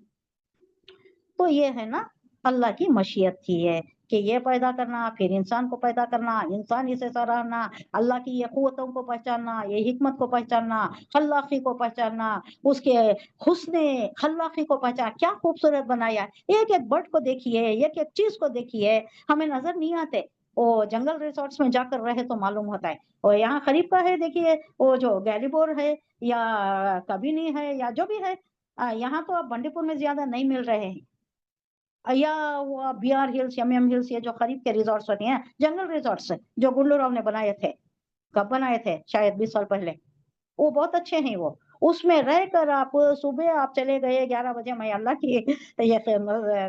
तो ये है ना अल्लाह की मशीयत की है कि ये पैदा करना, फिर इंसान को पैदा करना, इंसान इसे सराहना, अल्लाह की ये कुव्वतों को पहचानना, ये हिकमत को पहचानना, खल्लाकी को पहचानना, उसके हुस्ने खल्लाकी को पहचान, क्या खूबसूरत बनाया। एक एक बर्ड को देखिए, एक एक चीज को देखिए, हमें नजर नहीं आते, वो जंगल रिसोर्ट्स में जाकर रहे तो मालूम होता है। और यहाँ करीब का है, देखिए वो जो गैलीबोर है या कबिनी है या जो भी है, यहाँ तो अब बंडीपुर में ज्यादा नहीं मिल रहे हैं, या वो बीआर हिल्स, एमएम हिल्स, ये जो करीब के रिजॉर्ट्स होते हैं, जंगल रिजॉर्ट्स जो गुल्लू राव ने बनाए थे, कब बनाए थे, शायद 20 साल पहले, वो बहुत अच्छे हैं वो। उसमें रहकर आप सुबह आप चले गए 11 बजे, मैं अल्लाह की ये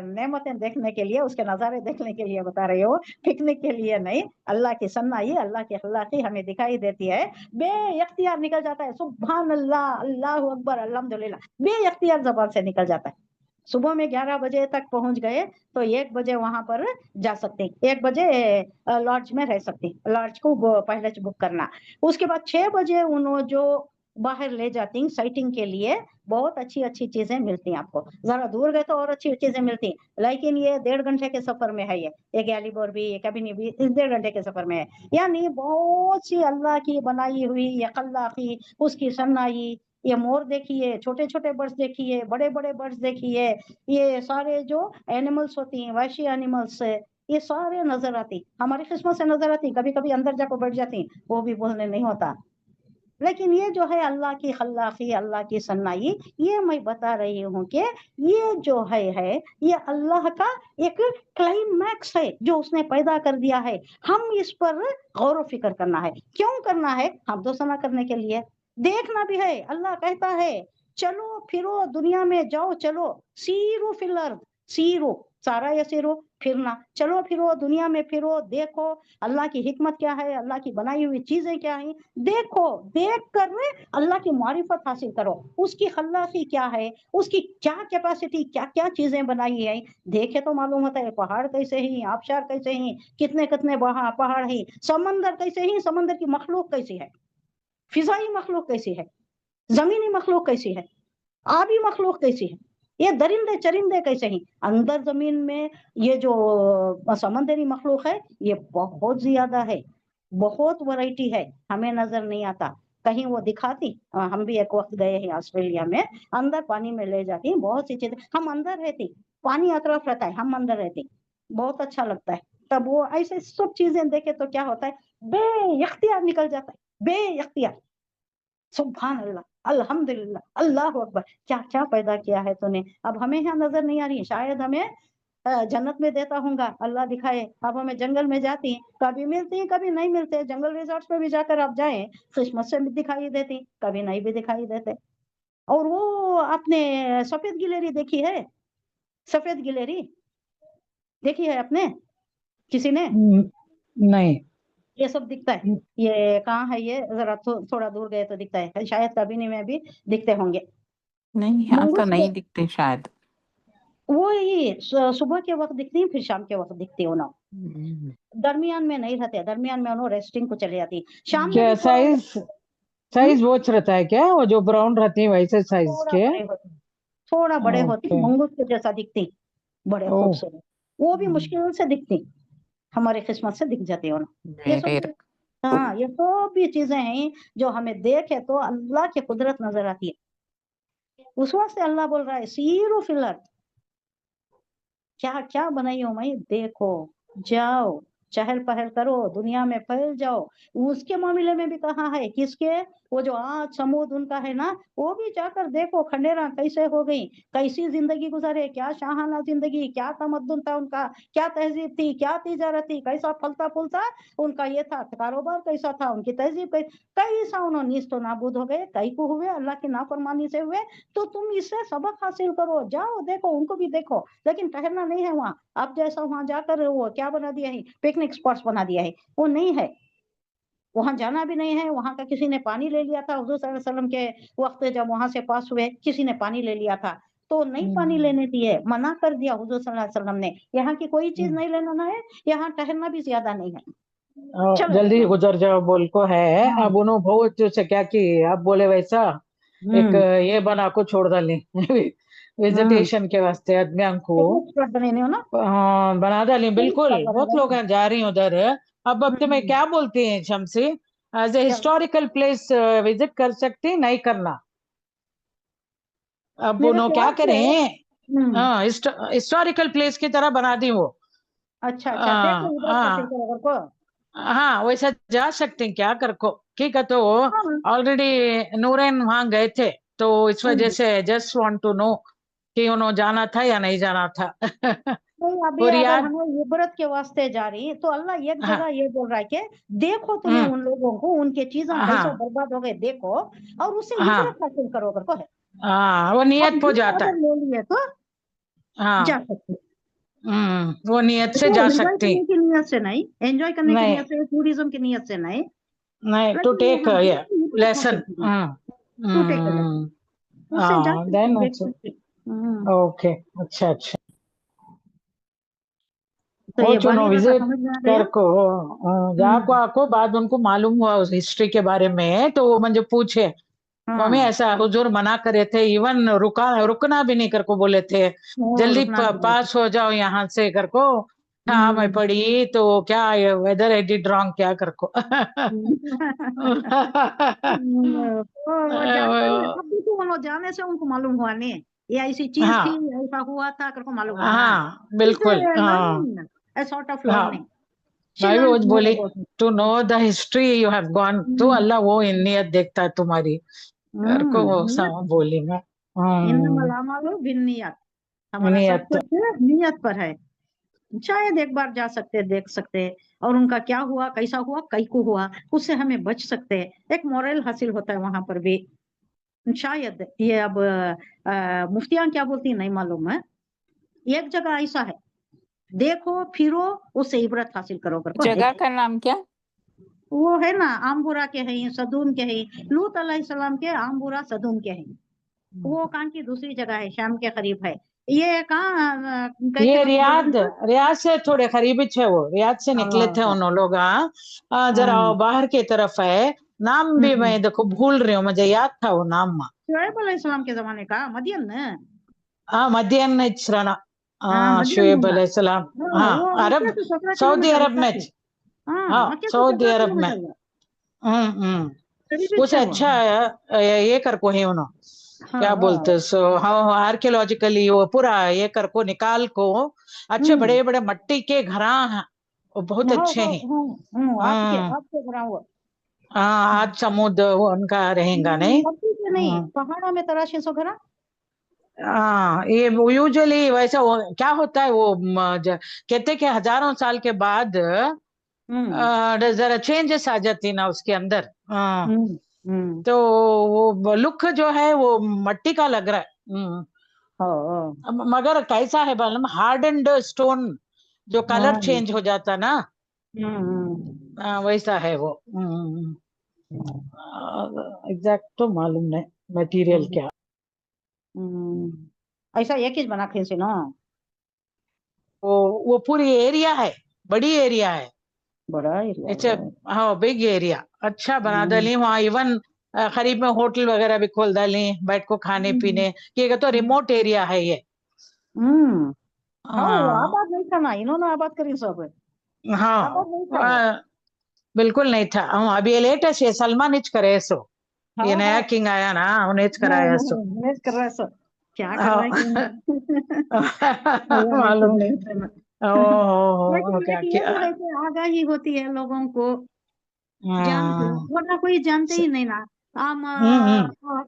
नेमतें देखने के लिए, उसके नजारे देखने के लिए बता रही हूँ, पिकनिक के लिए नहीं। अल्लाह की सन्नाई, अल्लाह की खल्लाकी हमें दिखाई देती है, बे इख्तियार निकल जाता है, सुभान अल्लाह, अल्लाहु अकबर, अल्हम्दुलिल्लाह, बे इख्तियार जबान से निकल जाता है। सुबह में 11 बजे तक पहुंच गए तो 1 बजे वहां पर जा सकते हैं, 1 बजे लॉज में रह सकते हैं, लॉज को पहले से बुक करना। उसके बाद 6 बजे उन्होंने जो बाहर ले जाती हैं साइटिंग के लिए, बहुत अच्छी अच्छी चीजें मिलती हैं आपको, जरा दूर गए तो और अच्छी चीजें मिलती हैं, लेकिन ये 1.5 घंटे के सफर में है, ये गैलीबोर भी, ये कभी भी इस 1.5 घंटे के सफर में है। यानी बहुत सी अल्लाह की बनाई हुई ये खल्लाकी, उसकी सन्नाई, ये मोर देखिए, छोटे छोटे बर्ड्स देखिए, बड़े बड़े बर्ड्स देखिए, ये सारे जो एनिमल्स होती हैं, वैशी एनिमल्स, ये सारे नजर आती, हमारी किस्मत से नजर आती, कभी कभी अंदर जाकर बैठ जाती, वो भी बोलने नहीं होता। लेकिन ये जो है अल्लाह की खल्लाकी, अल्लाह की सन्नाई, ये मैं बता रही हूँ कि ये जो है ये अल्लाह का एक क्लाइमैक्स है जो उसने पैदा कर दिया है। हम इस पर गौर फिक्र करना है। क्यों करना है? हम तो सना करने के लिए, देखना भी है। अल्लाह कहता है चलो फिरो दुनिया में, जाओ चलो, सीरो फिल अर्द, सीरो सारा या सीरो फिरना, चलो फिरो दुनिया में, फिरो, देखो अल्लाह की हिकमत क्या है, अल्लाह की बनाई हुई चीजें क्या है, देखो, देख कर अल्लाह की मारिफत हासिल करो, उसकी खल्लाकी क्या है, उसकी क्या कैपेसिटी, क्या क्या चीजें बनाई है, देखे तो मालूम होता है पहाड़ कैसे ही, आबशार कैसे ही, कितने कितने पहाड़ है, समंदर कैसे ही, समंदर की मखलूक कैसी है, फिजाई मखलूक कैसी है, जमीनी मखलूक कैसी है, आबी मखलूक कैसी है, ये दरिंदे चरिंदे कैसे हैं, अंदर जमीन में ये जो समंदरी मखलूक है ये बहुत ज्यादा है, बहुत वैरायटी है, हमें नजर नहीं आता। कहीं वो दिखाती, हम भी एक वक्त गए हैं ऑस्ट्रेलिया में, अंदर पानी में ले जाती बहुत सी चीजें, हम अंदर रहती, पानी अतरफ रहता है, हम अंदर रहते, बहुत अच्छा लगता है। तब वो ऐसे सब चीजें देखे तो क्या होता है, बे इख्तियार निकल जाता है, बे इख्तियार, सुभान अल्लाह, अल्हम्दुलिल्लाह, अल्लाह अकबर, क्या क्या पैदा किया है तूने। अब हमें यहाँ नजर नहीं आ रही, शायद हमें जन्नत में देता होगा अल्लाह दिखाए। अब हमें जंगल में जाती हैं, कभी मिलती हैं कभी नहीं मिलते, जंगल रिजॉर्ट्स में भी जाकर आप जाएं, किस्मत से भी दिखाई देती, कभी नहीं भी दिखाई देते। और वो आपने सफेद गिलहरी देखी है? सफेद गिलहरी देखी है आपने, किसी ने? नहीं। ये सब दिखता है, ये कहाँ है, ये जरा थोड़ा दूर गए तो दिखता है, शायद कभी में भी दिखते होंगे। नहीं, यहाँ तो मंगूस नहीं दिखते शायद। वो ही सुबह के वक्त दिखती है, फिर शाम के वक्त दिखती है ना, दरमियान में नहीं रहते, दरमियान में उन्होंने रेस्टिंग को चले जाती, शाम में क्या भी थोड़ा साइज वॉच रहता है क्या, वो जो ब्राउन रहती है वैसे साइज थोड़ा के? बड़े होते, थोड़ा बड़े होती, ओके। मंगूस के जैसा दिखती, बड़े ओह। खूबसूरत, वो भी मुश्किल से दिखती, हमारी किस्मत से दिख जाती है ना। ये सब रेयर। हाँ, ये सब भी चीजें हैं जो हमें देखे तो अल्लाह की कुदरत नजर आती है। उस वक्त से अल्लाह बोल रहा है सीरो फिल अर्द, क्या क्या बनाई हो मैं, देखो, जाओ, चहल पहल करो, दुनिया में फैल जाओ। उसके मामले में भी कहा है, किसके, वो जो आज समूद उनका है ना, वो भी जाकर देखो खंडेरा कैसे हो गई, कैसी जिंदगी गुजारे, क्या शाहाना जिंदगी, क्या तमद्दुन था उनका, क्या तहजीब थी, क्या तिजारत थी, कैसा फलता फूलता उनका ये था, कारोबार कैसा था, उनकी तहजीब कैसा, उन्होंने नीस तो नाबूद हो गए, कई को हुए, अल्लाह की नाफरमानी से हुए। तो तुम इससे सबक हासिल करो, जाओ देखो, उनको भी देखो, लेकिन ठहरना नहीं है वहाँ। अब जैसा वहां जाकर वो क्या बना दिया है, पिकनिक स्पॉट्स बना दिया है, वो नहीं है, वहां जाना भी नहीं है। वहां का किसी ने पानी ले लिया था हुजूर सल्लल्लाहु अलैहि वसल्लम के वक्त, जब वहां से पास हुए किसी ने पानी ले लिया था, तो नहीं पानी लेने दिए, मना कर दिया हुजूर सल्लल्लाहु अलैहि वसल्लम ने, यहाँ की कोई चीज नहीं लेना है, यहाँ ठहरना भी ज्यादा नहीं है। चलो जल्दी गुजर जाओ बोल को है। हाँ। अब उन्होंने बहुत से क्या की, आप बोले वैसा एक ये बना को छोड़ डाली विजिटेशन के वास्ते आदमियों को बने हो ना। बना डाली, बिल्कुल बहुत लोग हैं जा रही हैं उधर। अब तुम्हें क्या बोलती हैं Shamsi, as a historical place visit कर सकती, नहीं करना? अब मेरे उन्होंने क्या ख्याल से करें, हाँ हिस्टोरिकल प्लेस की तरह बना दी वो। अच्छा अच्छा, देखो उधर हासिल हाँ करो को। हाँ, वैसा जा सकते हैं क्या कर को, ठीक है। तो हाँ, ऑलरेडी नूरैन वहां गए थे, तो इस वजह से जस्ट वांट टू नो कि उन्होंने जाना था या नहीं जाना था। नहीं, अभी और अगर याद, हमें इबरत के वास्ते जा रही तो अल्लाह एक हाँ जगह ये बोल रहा है कि देखो तुम्हें उन लोगों को, उनके चीजें कैसा हाँ बर्बाद हो गए, देखो और उससे हाँ इबरत हासिल करो अगर को है। हाँ, वो अब नियत हो ये जाता अगर है। ले लिए तो जा हाँ, सकते। वो नियत से तो जा एंजॉय सकती। करने की नियत से नहीं, एंजॉय करने की नहीं नियत से, टूरिज्म की नियत से नहीं, नहीं, टू लेकिन टेक यहाँ ये से इबरत हासिल लेसन। करनी, टू टेक अ लेसन, उससे जा सकते, देन देख सकते। ओके, अच्छा अच्छा। तो वो ये चुनो बालिगा का विजिट समझ में आ कर गया। को जाको हम्म, आको बाद उनको मालूम हुआ उस हिस्ट्री के बारे में, तो वो मुझे पूछे, मम्मी हाँ, ऐसा हुजूर मना करे थे, इवन रुकना भी नहीं कर को बोले थे, वो जल्दी रुकना भी पास हो जाओ यहाँ से कर को। हाँ मैं नहीं। पढ़ी तो क्या वेदर आई डिड रॉन्ग क्या कर को। वो जाकर अभी तो वो जाने से उनको मालूम हुआ नहीं, ये ऐसी चीज थी, हाँ ऐसा हुआ था करको मालूम हुआ ना। हाँ बिल्कुल, हाँ लर्निंग, ए सॉर्ट ऑफ हाँ, लर्निंग, शी मैं भी वो लर्न मोर बोली, about. To know the history you have gone, तो अल्लाह वो नियत देखता है तुम्हारी, घर को वो बोली मैं। इन्नमल अमालु बिन्नियत, हमारा सब नियत, कुछ नियत पर है। शायद एक बार जा सकते, देख सकते, और उनका क्या हुआ, कैसा हुआ, कई को हुआ, उससे हमें बच सकते, एक मोरल हासिल होता है वहां पर भी। शायद ये अब मुफ्तियां क्या बोलती हैं नहीं मालूम है, एक जगह ऐसा है, देखो फिरो, उससे इबरत हासिल करो करको है। जगह का नाम क्या? वो है ना, आमबुरा के हैं, सदूम के हैं, लूत अलैहिस्सलाम के आमबुरा सदूम के हैं। वो कहाँ की दूसरी जगह है, शाम के करीब है। ये कहाँ कहते ये हैं उसको रियाद, बोलते हैं? रियाद से थोड़े करीबी थे, वो रियाद से निकले थे हाँ, उन लोग। जरा हाँ, बाहर की तरफ है, नाम भी मैं देखो भूल रही हूँ, मुझे याद था वो नाम। शुएब अलैहिस्सलाम के जमाने का मदियन न? मदियन इच्छराना, हाँ, मदियन शुएब होगा। अलैहिस्सलाम। हाँ, हाँ, वो मक्के अरब, से 17 सऊदी किलोमीटर अरब होता में है। हाँ, हाँ मक्के से सऊदी 17 अरब में। किलोमीटर हुआ, हम्म। करीबी उसे थे वो। अच्छा ये कर को है उन्होंने, हाँ, क्या हाँ, बोलते सो, हाँ आर्कियोलॉजिकली वो पूरा ये कर को निकाल को, अच्छे हम्म, बड़े बड़े मट्टी के घर हैं, वो बहुत हाँ, अच्छे हाँ, हैं। आपके हम्म, आपके ग्राम हुआ। हाँ आज समुद्र वो उनका रहेगा नहीं। मक्की से नहीं, पहाड़ों में तराशी सौ घरा। हाँ ये यूजुअली वैसा क्या होता है वो कहते कि हजारों साल के बाद हम्म, जरा चेंजेस आ जाती ना उसके अंदर। हाँ, हम्म, हम्म, तो वो लुक जो है वो मट्टी का लग रहा है। हाँ, मगर कैसा है मालूम, हार्ड एंड स्टोन जो कलर हाँ, चेंज हो जाता ना, हम्म, वैसा है वो। एग्जैक्ट तो मालूम नहीं मटेरियल हम्म, क्या। ऐसा एक ही बना खेल से ना। वो पूरी एरिया है, बड़ी एरिया है। बड़ा एरिया इट्स ए, है। हाँ बिग एरिया, अच्छा बना हम्म, डाली वहाँ। इवन करीब में होटल वगैरह भी खोल डाली, बैठ को खाने हम्म, पीने की, तो रिमोट एरिया है ये। हम्म, हाँ, वो हाँ आबाद नहीं था ना, इन्होंने आबाद करी सब, हाँ, आबाद नहीं था वो। बिल्कुल नहीं था। अभी ये लेटेस्ट ये सलमान इच करे सो, हाँ, ये नया हाँ, किंग आया ना, उन्हें इच कराया सो। मैनेज कर रहा है सब, क्या कर रहा है हाँ कि नहीं? अल्लाह ने मालूम नहीं। कुछ लेकिन ओके एक ये तो है कि आगाही होती है लोगों को जान के, वरना कोई जानते ही नहीं ना। आम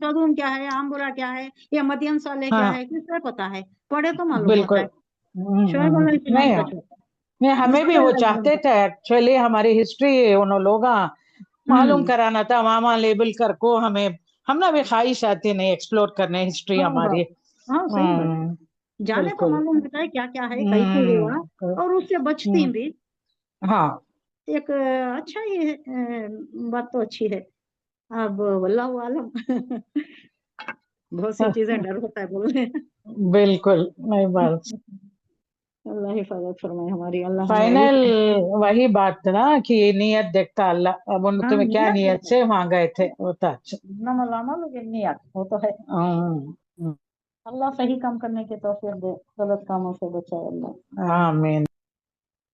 तदून क्या है, आम्बुरा क्या है, या मदियन साले क्या हाँ है, किससे पता है? पढ़े तो मालूम होता बिल्कुल। है। शोएब अल्लाह के नाम नहीं का छोटा नहीं, हमें भी वो चाहते थे एक्चुअली, हमारी हिस्ट्री उन लोग मालूम कराना था, मामा लेबल कर को हमें, हमने भी ख्वाहिश आती नहीं एक्सप्लोर करने हिस्ट्री हमारी। हाँ सही बात, जाने तो बिल्कुल। मालूम होता है क्या क्या है, कहीं को हुआ, और उससे बचती भी। हाँ एक अच्छा ये बात तो अच्छी है। अब वल्लाहु आलम बहुत सी चीजें डर होता है बोलने। बिल्कुल, नहीं बात अल्लाह हिफाजत फरमाए हमारी, अल्लाह हमें फाइनल वही बात ना कि नियत देखता अल्लाह। अब उन तुम्हें क्या नियत से मांगे थे वो तो अच्छा। इन्नमल अमालु बिन्नियात, वो तो है। अल्लाह सही काम करने की तौफीक दे, गलत कामों से बचाए अल्लाह। आमीन।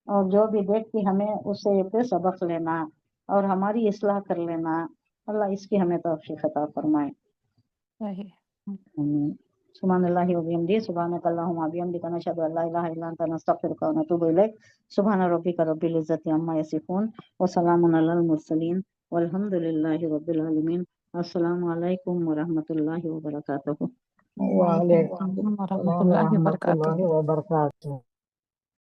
और जो भी देखती हमें उससे पे सबक लेना और हमारी इस्लाह कर लेना, अल्लाह इसकी हमें तौफीक अता फरमाए। सही। सुब्हानल्लाहि व बिहम्दिही, सुब्हानक अल्लाहुम्मा बिहम्दिका, नशहदु अल्ला इलाहा इल्ला अंता, नस्तगफिरुका व नतूबु इलैक। सुब्हान रब्बिका रब्बिल इज्जति अम्मा यसिफून व सलामुन अलल मुरसलीन वल्हम्दुलिल्लाहि रब्बिल आलमीन। अस्सलामु अलैकुम व रहमतुल्लाहि व बरकातुहू। वालेकुम वरहमतुल्लाहि वबरकातुहू। व बरकातुहू।